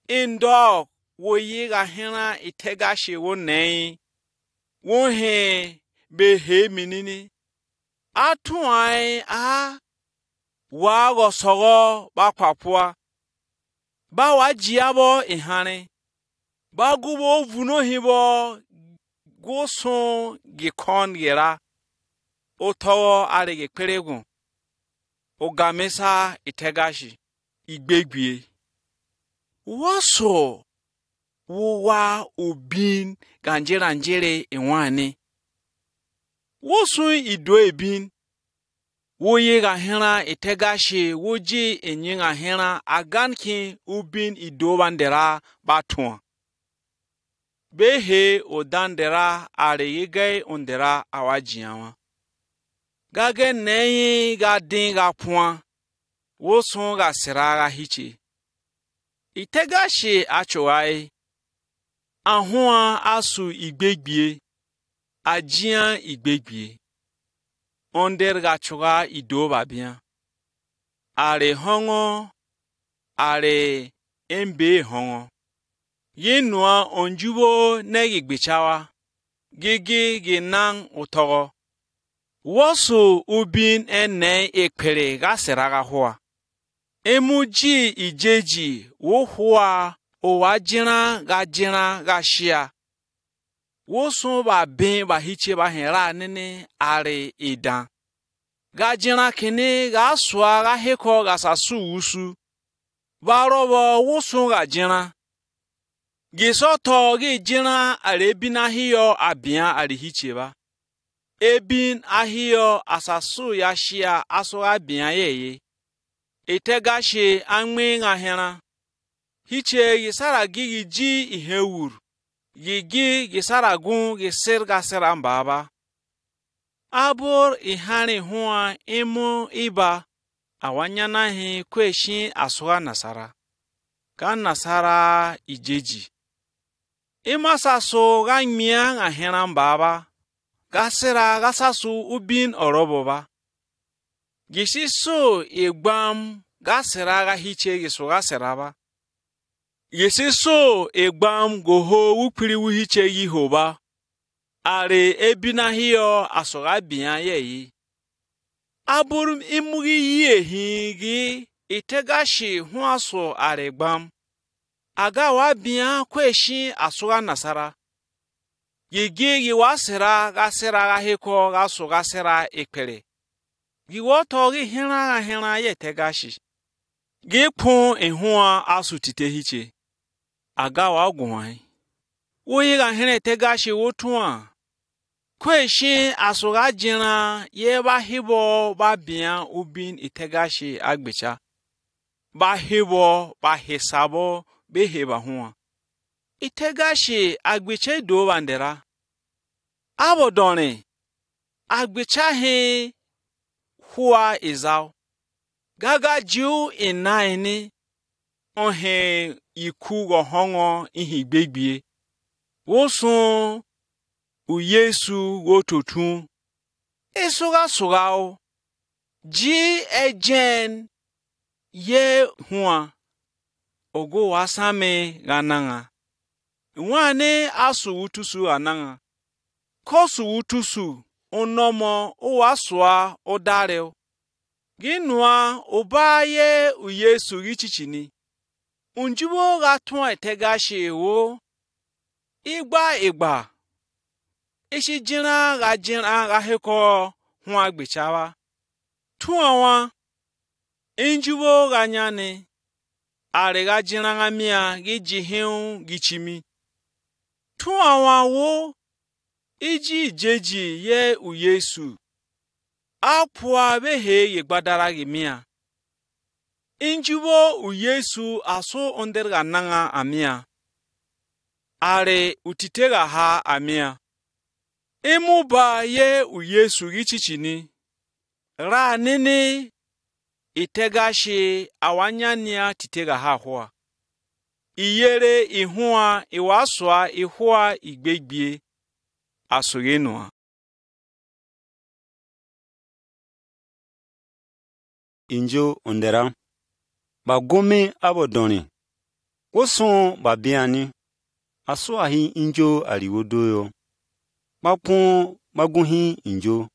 Indo wo yiga hina itegashi wo nei. Wo he behe minini. Atuai a wago sogo bakwapua. Ba wajiabo ihane. Ba gubo vuno hibo goson gikon gira. Otowo are gekperegun. Ogamesa itegashi igbegwie. Woso wuwa ubin ganjere enwane. Woso ido ebin. Woye ga hena itegashi woji enyinga hena aganki ubin ido bandera batun. Behe odandera are yege ondera awajiyawa. Gage neyi ga dinga puan. Woso ga siraga hichi. Itegashi achowai. Ahua asu igbegwie. Ajian igbegwie. Onder ga choga ido babia. Are hongo. Are embe hongo. Yenua onjubo negi gbichawa. Gigi ginang utogo. Wosu ubin ene ekpere ga seraga hua. Emuji ijeji wo hua owajina ga shia. Wosu ba bin ba hiche ba henra nene are idan. Ga jina kene ga swa ga heko ga sasu usu. Barobo wosu ga jina. Gisoto gi jina are bina hiyo abian are hiche ba. Ebin ahiyo asasu ya shia aso abian yeye. Itegashi angmi nga hena. Hiche gisara gigi ji ihewur. Gigi gisara gun gisir gasira mbaba. Abur ihani huwa imu iba. Awanyana hi kweshi aswa nasara. Kan nasara ijeji. Ima saso gangmia nga hena mbaba. Gasira gasasu ubin oroboba. Gisiso egbam gasira ga hiche giso gasira ba. Gisiso egbam goho upiri wuhiche yihoba. Are ebina hiyo asoga biya yeyi. Aburum imugi yehi itegashi huaso are egbam. Aga wa biya kweshi asoga nasara. Gigi wasira gasira ga heko gaso gasira ekpere. Giwoto gi hena ye tegashi. Gi pon ehua asu tite hiche. Aga wa gwan. Woyi ga hena tegashi wotuan. Kweshi asoga jina ye ba hibo ba bian ubin itegashi agbecha. ba hebo ba hesabo be heba huwa. Itegashi agbiche do bandera. Abo done agbicha he huwa izao. Gaga jiu inaini onhe iku go hongo ihi gbegbe. Wosun uyesu wototun. Esuga sugao. Ji ejen ye huwa. Ogo wasame gananga. Wane asu utusu ananga. Kosu utusu onomo owaswa odareo. Ginwa obaye uyesu gichichini. Unjubo gatwa etegashi wo. Igba. Ishi jina gaheko huwa gbichawa. Tuawa. Injubo ganyane. Arega jina ngamia gijihiu gichimi. Tuawa wo. Iji jeji ye uyesu. Apua behe yegbadara gimia. Injubo uyesu aso onderga nanga amia. Are utitega ha amia. Imuba ye uyesu gichichini. Ra nini itegashi awanyania titega ha hua. Iyere ihua iwaswa ihua igbegbie asoyenua. Injo ondera. Ba gome abodoni. Woson ba biani. Aso ahi injo aliwodoyo. Bakun bagunhi injo.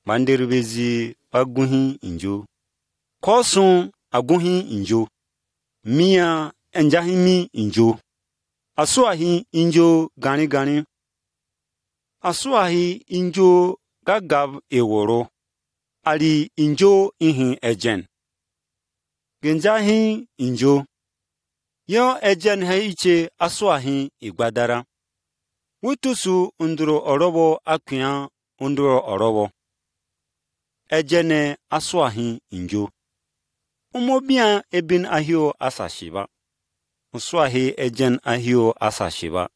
Banderbezi bagunhi injo. Kosun agunhi injo. Mia enjahimi injo. Aso ahi injo gani. Aso ahi injo gagab eworo. Ali injo ihin ejen. Genjahi injo. Yo ejen heiche aso ahi igbadara. Wutusu unduro orobo akuyan unduro orobo. Ejene aso ahi injo. Umobia ebin ahio asashiba. Uso ahi ejen ahio asashiba.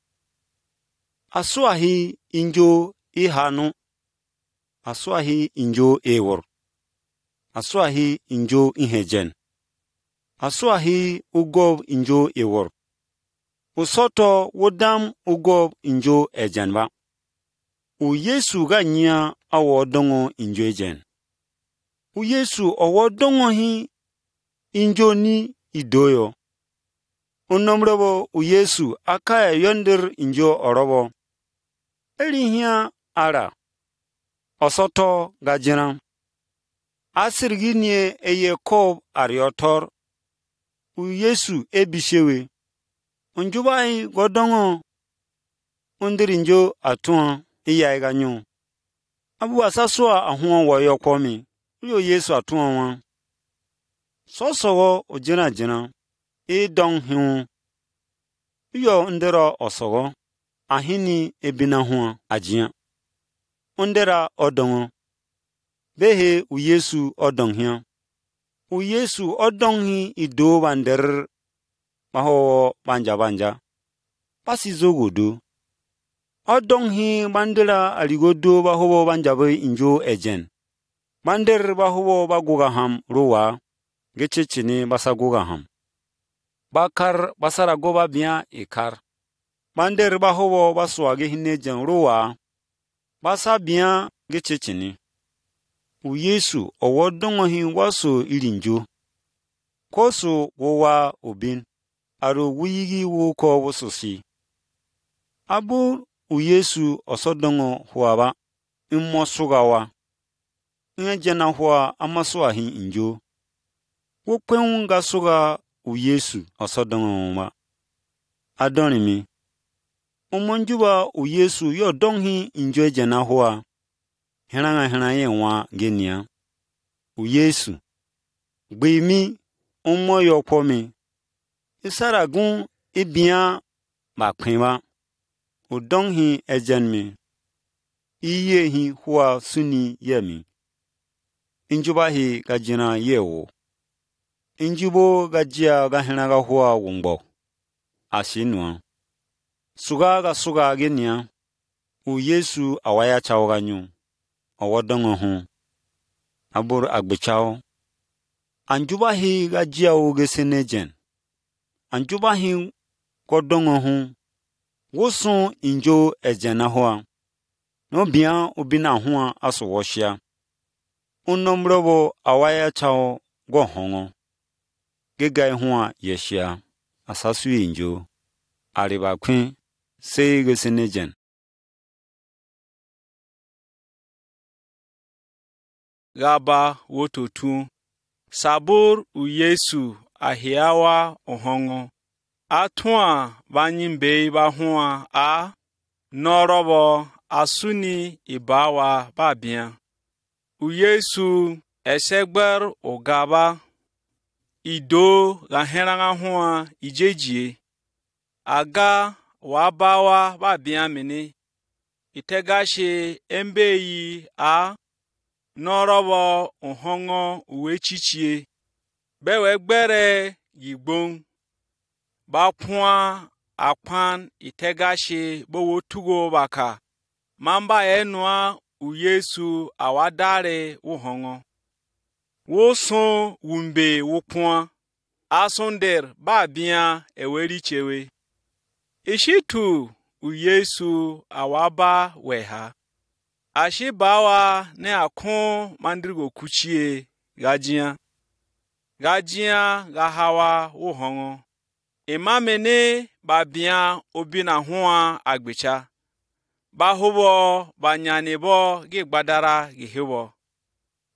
Aso ahi injo ihanu. Aso ahi injo ewor. Aso ahi injo ihejen. Aso ahi ugob injo ewor. Usoto wodam ugob injo ejenba. Uyesu ganya awodongo injo ejen. Uyesu awodongo hi injo ni idoyo. Unomrobo uyesu akaya yonder injo orobo. Elihia ara. Osoto gajina. Asirginie eye kob ariotor. Uyesu ebishewe. Unjubai godongo. Undirinjo atuan iya ganyo. Abu asasua ahuan wayo komi. Uyo Yesu atuan wan. Sosogo ojina. Dong hiun. Uyo ndero osogo. Ahini ebina huan ajian. Ondera odongo. Behe uyesu odong hian. Uyesu odong hi ido bander. Maho banja. Pasi zogodo. Odong hi bandera aligodo baho banjabe injo ejen. Bander baho bagugaham ruwa. Gechechini basagugaham. Bakar basara goba biya ikar. Bander baho baswage hinejen ruwa. Basa biya gechechini. Uyesu owodongo hi waso ilinjo. Koso wowa obin. Aro wuyigi wuko wososi. Abu uyesu osodongo huwaba. Immosugawa. Ngejena huwa amaswa hi injo. Wukwenga suga uyesu osodongo ma. Adonimi. Umonjuba uyesu yo donghi injo ejena huwa. Hena ye nwa genia. Uyesu. Gbimi umo yo pomi. Isaragun ibian bakpinwa. Udonghi ejenmi. Iye hi huwa suni yemi. Injuba hi gajina yewo. injibo gajia gahina gahua wungbo. Asinwa. Suga ga suga genia. U Yesu awaya chao ganyu. Awadongo hu. Abur agbechao. Anjuba hi gajia ugesenejen. Anjuba hi kodongo hu. Wosun injo ejena hoa. No bian ubina hua aso woshia. Unomrobo awaya chao go hongo. Gegai hua yeshia. Asasu injo. Ariba kwen se gesenejen. Gaba wototu. Sabur u Yesu ahiawa ohongo. Atua banyimbe bahua a. Norobo asuni ibawa babia. U Yesu esegber ogaba. Ido gaheranga hua ijejie. Aga wabawa babia mini. Itegashi embeyi a. Norobo ohongo uwechichie. Bewe gbere yigbon. Bapua akpan itegashi bowo tugo baka. Mamba enwa u Yesu awadare uhongo. Woson wumbe wupua. Asonder babia ewerichewe. Ishitu u Yesu awaba weha. Ashibawa ne akon mandrigo kuchie gajia. Gajia gahawa uhongo. Imamene babia obina hua agbicha. Bahubo banyanebo gigbadara gihibo.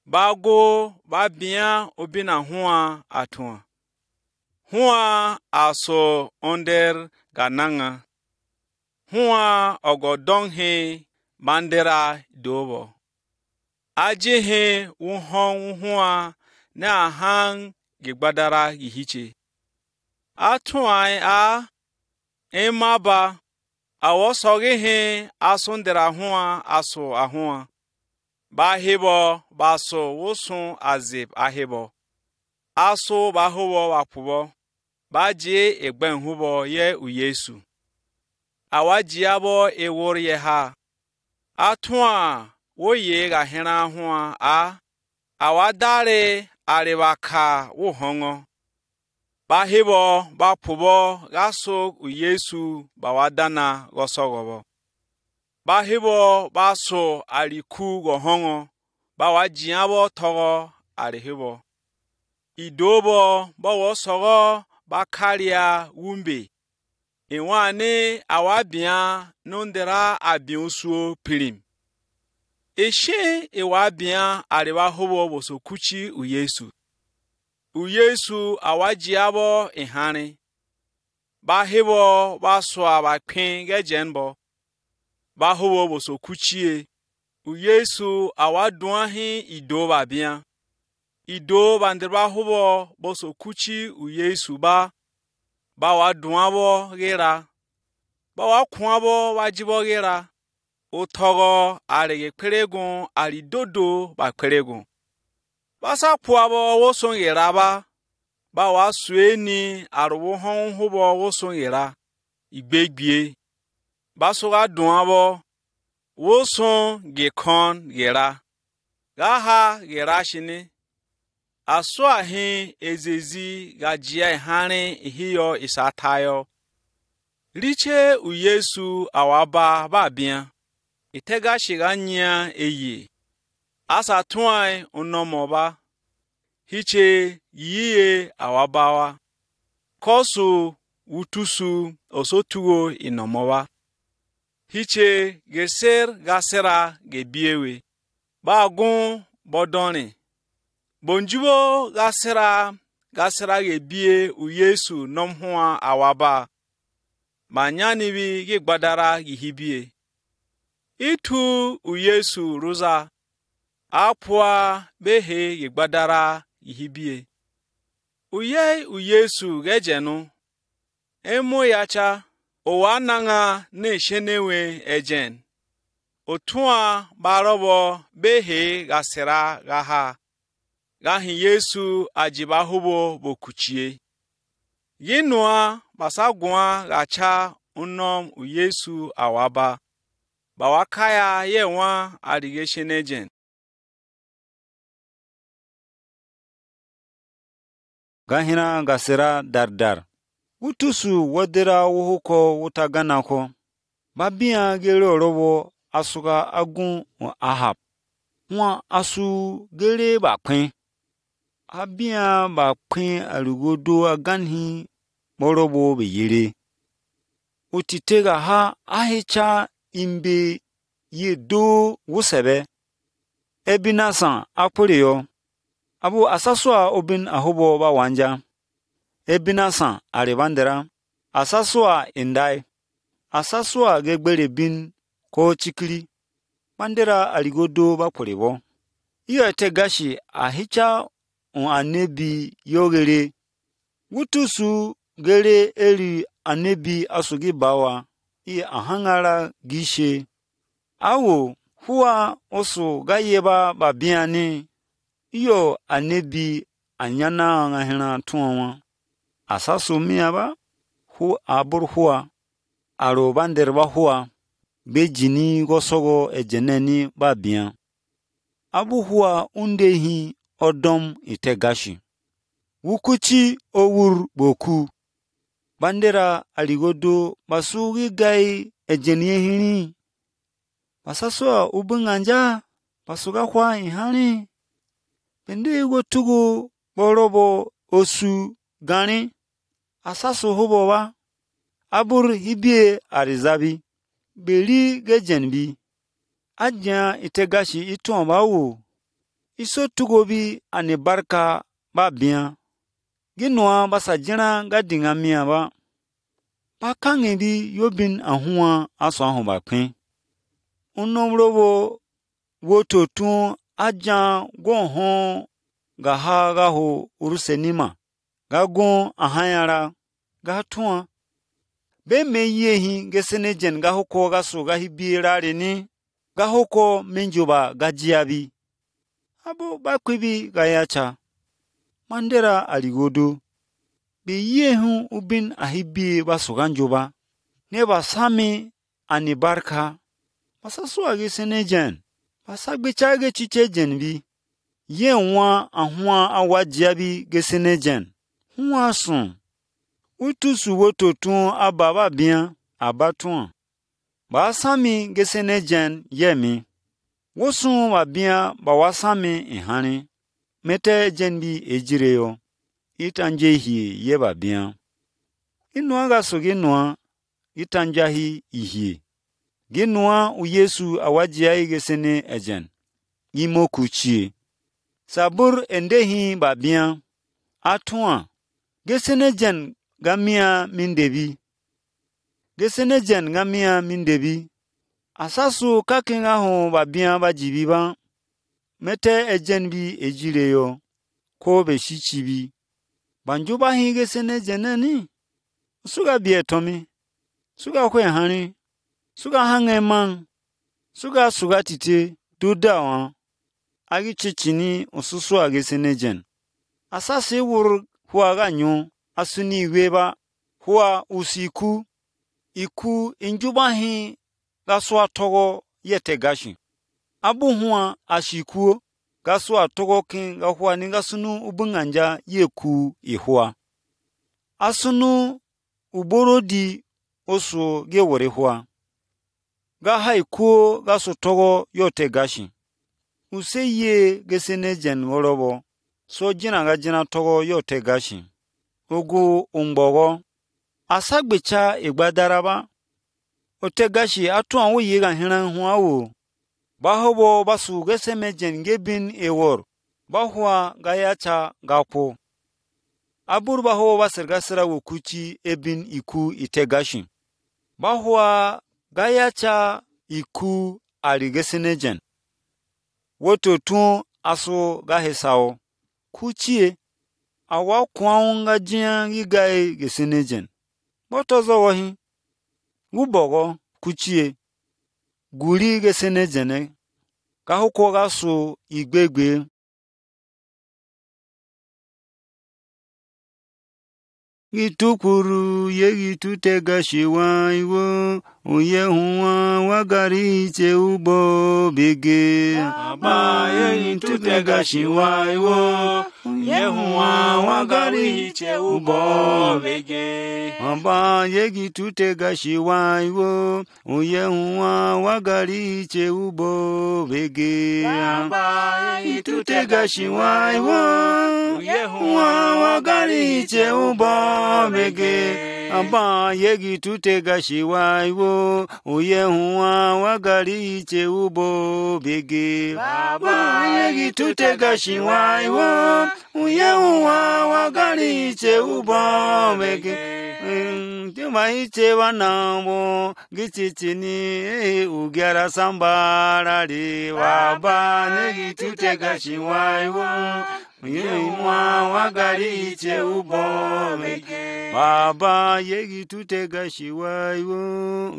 Bago babia obina hua atua. Hua aso onder gananga. Hua ogodonghe mandera dobo. Ajehe wuhon hua na hang gigbadara gihiche. Atuai a emaba awosogehe asondera hua aso ahua. Bahibo baso wosun azib ahibo. Aso bahubo wapubo. Baje egben hubo ye u Yesu. Awajiabo ewori ye ha. Atua woye gahena hua a. Awadare arewaka wuhongo. Bahibo bapubo gaso u Yesu bawadana gosogobo. Bahibo baso aliku gohongo. Bawajiabo togo arihibo. Idobo bawosogo bakaria wumbe. Iwane awabia nondera abiunsuo pirim. Eshe iwabia arewa hobo boso kuchi u Yesu. U Yesu awajiabo ihane. Bahibo baso abakwen gejenbo. Bahobo boso kuchie. U Yesu awaduahi ido babia. Ido bandeba hobo boso kuchi u Yesu ba. Bawaduabo gera. Bawakwabo wajibo gera. Otogo arege kweregun aridodo ba kweregun. Basa puabo woson gera ba. Bawa sueni aruwohon hobo woson gera. Igbegwie. Basoga duabo. Woson gekon gera. Gaha gera shini. Aswa hin ezezi gajia ihane ihiyo isatayo. Riche u Yesu awaba babia. Itega shiganya eye. Asa tuai unomoba. Hiche yiye awabawa. Kosu utusu osotugo inomoba. Hiche geser gasera gebiewe. Bagun bodone. Bonjubo gasera gebie u Yesu nomhua awaba. Manyanibi gigbadara gihibie. Itu u Yesu roza. Apua behe gigbadara gihibie. Uye u Yesu gejenu. Emo yacha. Owananga ne shenewe ejen. Otua barobo behe gasera gaha. gahi Yesu ajiba hubo bokuchie. Yinua basagwa gacha unom u Yesu awaba. Bawakaya yewa irrigation agent. Gahina gasira dardar. Wutusu wadira wuhuko wutaganako. Babia gere orobo asuga agun wa Ahab. Nwa asu gere bakwen. Abia bakwen alugodo aganhi morobo beyere. Utitega ha ahecha imbe yedo wusebe. Ebinasan akporeyo. Abu asaswa obin ahobo ba wanja. Ebinasan aribandera. Asaswa indai. Asaswa gegbere bin ko chikiri. Mandera aligodo ba polebo. Iyo tegashi ahicha anebi yogere. Wutusu gere eri anebi asugi bawa. Iye ahangara gishe. Awo huwa osu gayeba babiani. Iyo anebi anyana ngahina tuwa. Asasu miyaba hu abur huwa. Aro banderba huwa. Bejini gosogo ejeneni babian. Abu huwa undehi odom itegashi. Wukuchi owur boku. Bandera aligodo basugi gai ejenie hini. Basaswa ubunganja basuga kwa ihani. Pende gotugo borobo osu gani. Asasu hubo wa. Abur hibie arizabi. Beli gejenbi. Aja itegashi itomba wu. Iso tugobi anibarka babian. Ginwa basajina gadinga miaba. Pakangebi yobin ahuwa aso ahumba kwen. Unomrobo wototun aja gonhon gaha gaho urusenima. Gagon ahayara gatuan. Be meyehi gesenejen gahoko gaso gahibirare ni. Gahoko menjoba gajiabi. Abo bakwibi gayacha. Mandera aligodo. Be yehu ubin ahibi basoganjoba. Neba sami anibarka. Basaswa gesenejen. Basagbecha chiche jenbi. Ye nwa ahua awajiabi gesenejen. Nwa sun. Utusu wototun ababa bien abatuan. Basami gesenejen yemi. Wosun wabien bawasami ihani. Mete jenbi ejireyo. Itanjehi yeba bien. Inua gaso ginua. Itanjahi ihie. Ginua u Yesu awajiai gesene ejen. Imo kuchie. Sabur endehi babien. Atuan. Gesenejen gamia mindebi. Gesenejen gamia mindebi. Asasu kakenga hon babien bajibiba. Mete ejenbi ejireyo. Ko beshichibi. Banjuba hi gesenejen ni. Suga bietomi. Suga kwe hani. Suga hange man. Suga tite. Dudawan. Agi chichini ususu agesenejen. Asasi wur huwa ganyo. Asuni weba. Huwa usiku. Iku injubahi gaswa togo yetegashi. Abu huwa ashikuo. Gaswa togo kin gahuwa ningasunu ubunganja yeku ihuwa. Asunu uborodi osu gewore huwa. Gaha ikuo gaso togo yotegashi. Useye gesenejen worobo. So jina togo yotegashi. Ugu umbogo. Asagbecha igbadaraba. Otegashi atuan wo yega hinan huwa wo. Bahobo basu gesemejen gebin ewor. Bahua gayacha gapo. Abur bahobo basirgasira wo kuchi ebin iku itegashi. Bahua gayacha iku arigesenejen. Woto tun aso gahesao. Kuchie. Awa kwaunga jian gigai gesenejen. Botozo wahi. Gubogo kuchie. Guri gesenejene. Gahuko gaso igbegbe. gitukuru ye gitutega shiwaiwo uye huwa wagari che ubo bege Aba ye gitutega shiwaiwo uye huwa wagari che ubo bege Aba ye gitutega shiwaiwo uye huwa wagari che ubo bege Aba ye gitutega shiwaiwo uye huwa wagari che ubo bege Aba ye gitutega shiwaiwo uye huwa wagari che ubo bege Aba ye gitutega shiwaiwo uye huwa wagari che ubo bege Tuma iche wanambo gichichini ugyara sambara di waba ne gitutega shiwaiwo Yemwa wagari che ubo bege Baba ye gitutega shiwaiwo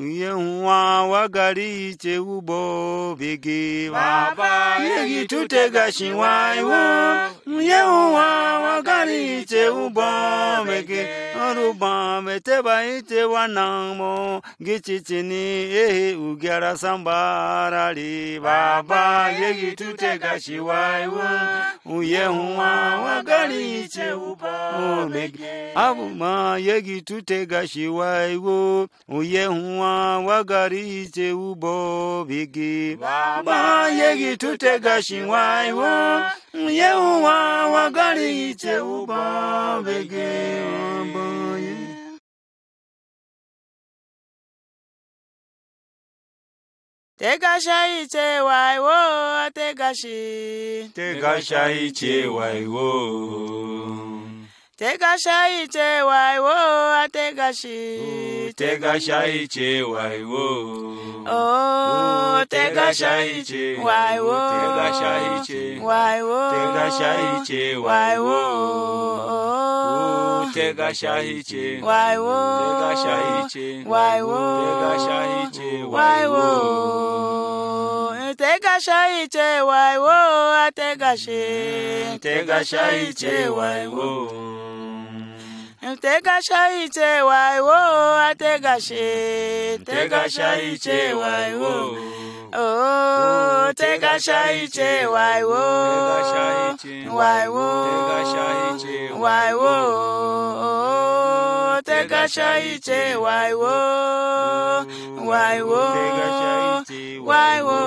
Yemwa wagari che ubo bege Baba ye gitutega shiwaiwo Yemwa wagari che ubo bege Aruba meteba ite wanamo gichichini ugyara sambara li Baba ye gitutega shiwaiwo Uyehuwa wagari che ubo bege Abuma ye gitutega shiwaiwo Uyehuwa wagari che ubo bege Baba ye gitutega shiwaiwo Uyehuwa wagari che ubo bege Tegasha iche waiwo tegashi Tegasha iche waiwo Tegasha iche waiwo tegashi Tegasha iche waiwo Oh Tegasha iche waiwo Tegasha iche waiwo Tegasha iche waiwo Tegasha iche waiwo Tegasha iche waiwo Tegasha iche waiwo Tegasha iche waiwo tegashi Tegasha iche waiwo Tegasha iche waiwo tegashi Tegasha iche waiwo Oh tegasha iche waiwo Tegasha iche waiwo Tegasha iche waiwo Tegasha iche waiwo waiwo Tegasha iche waiwo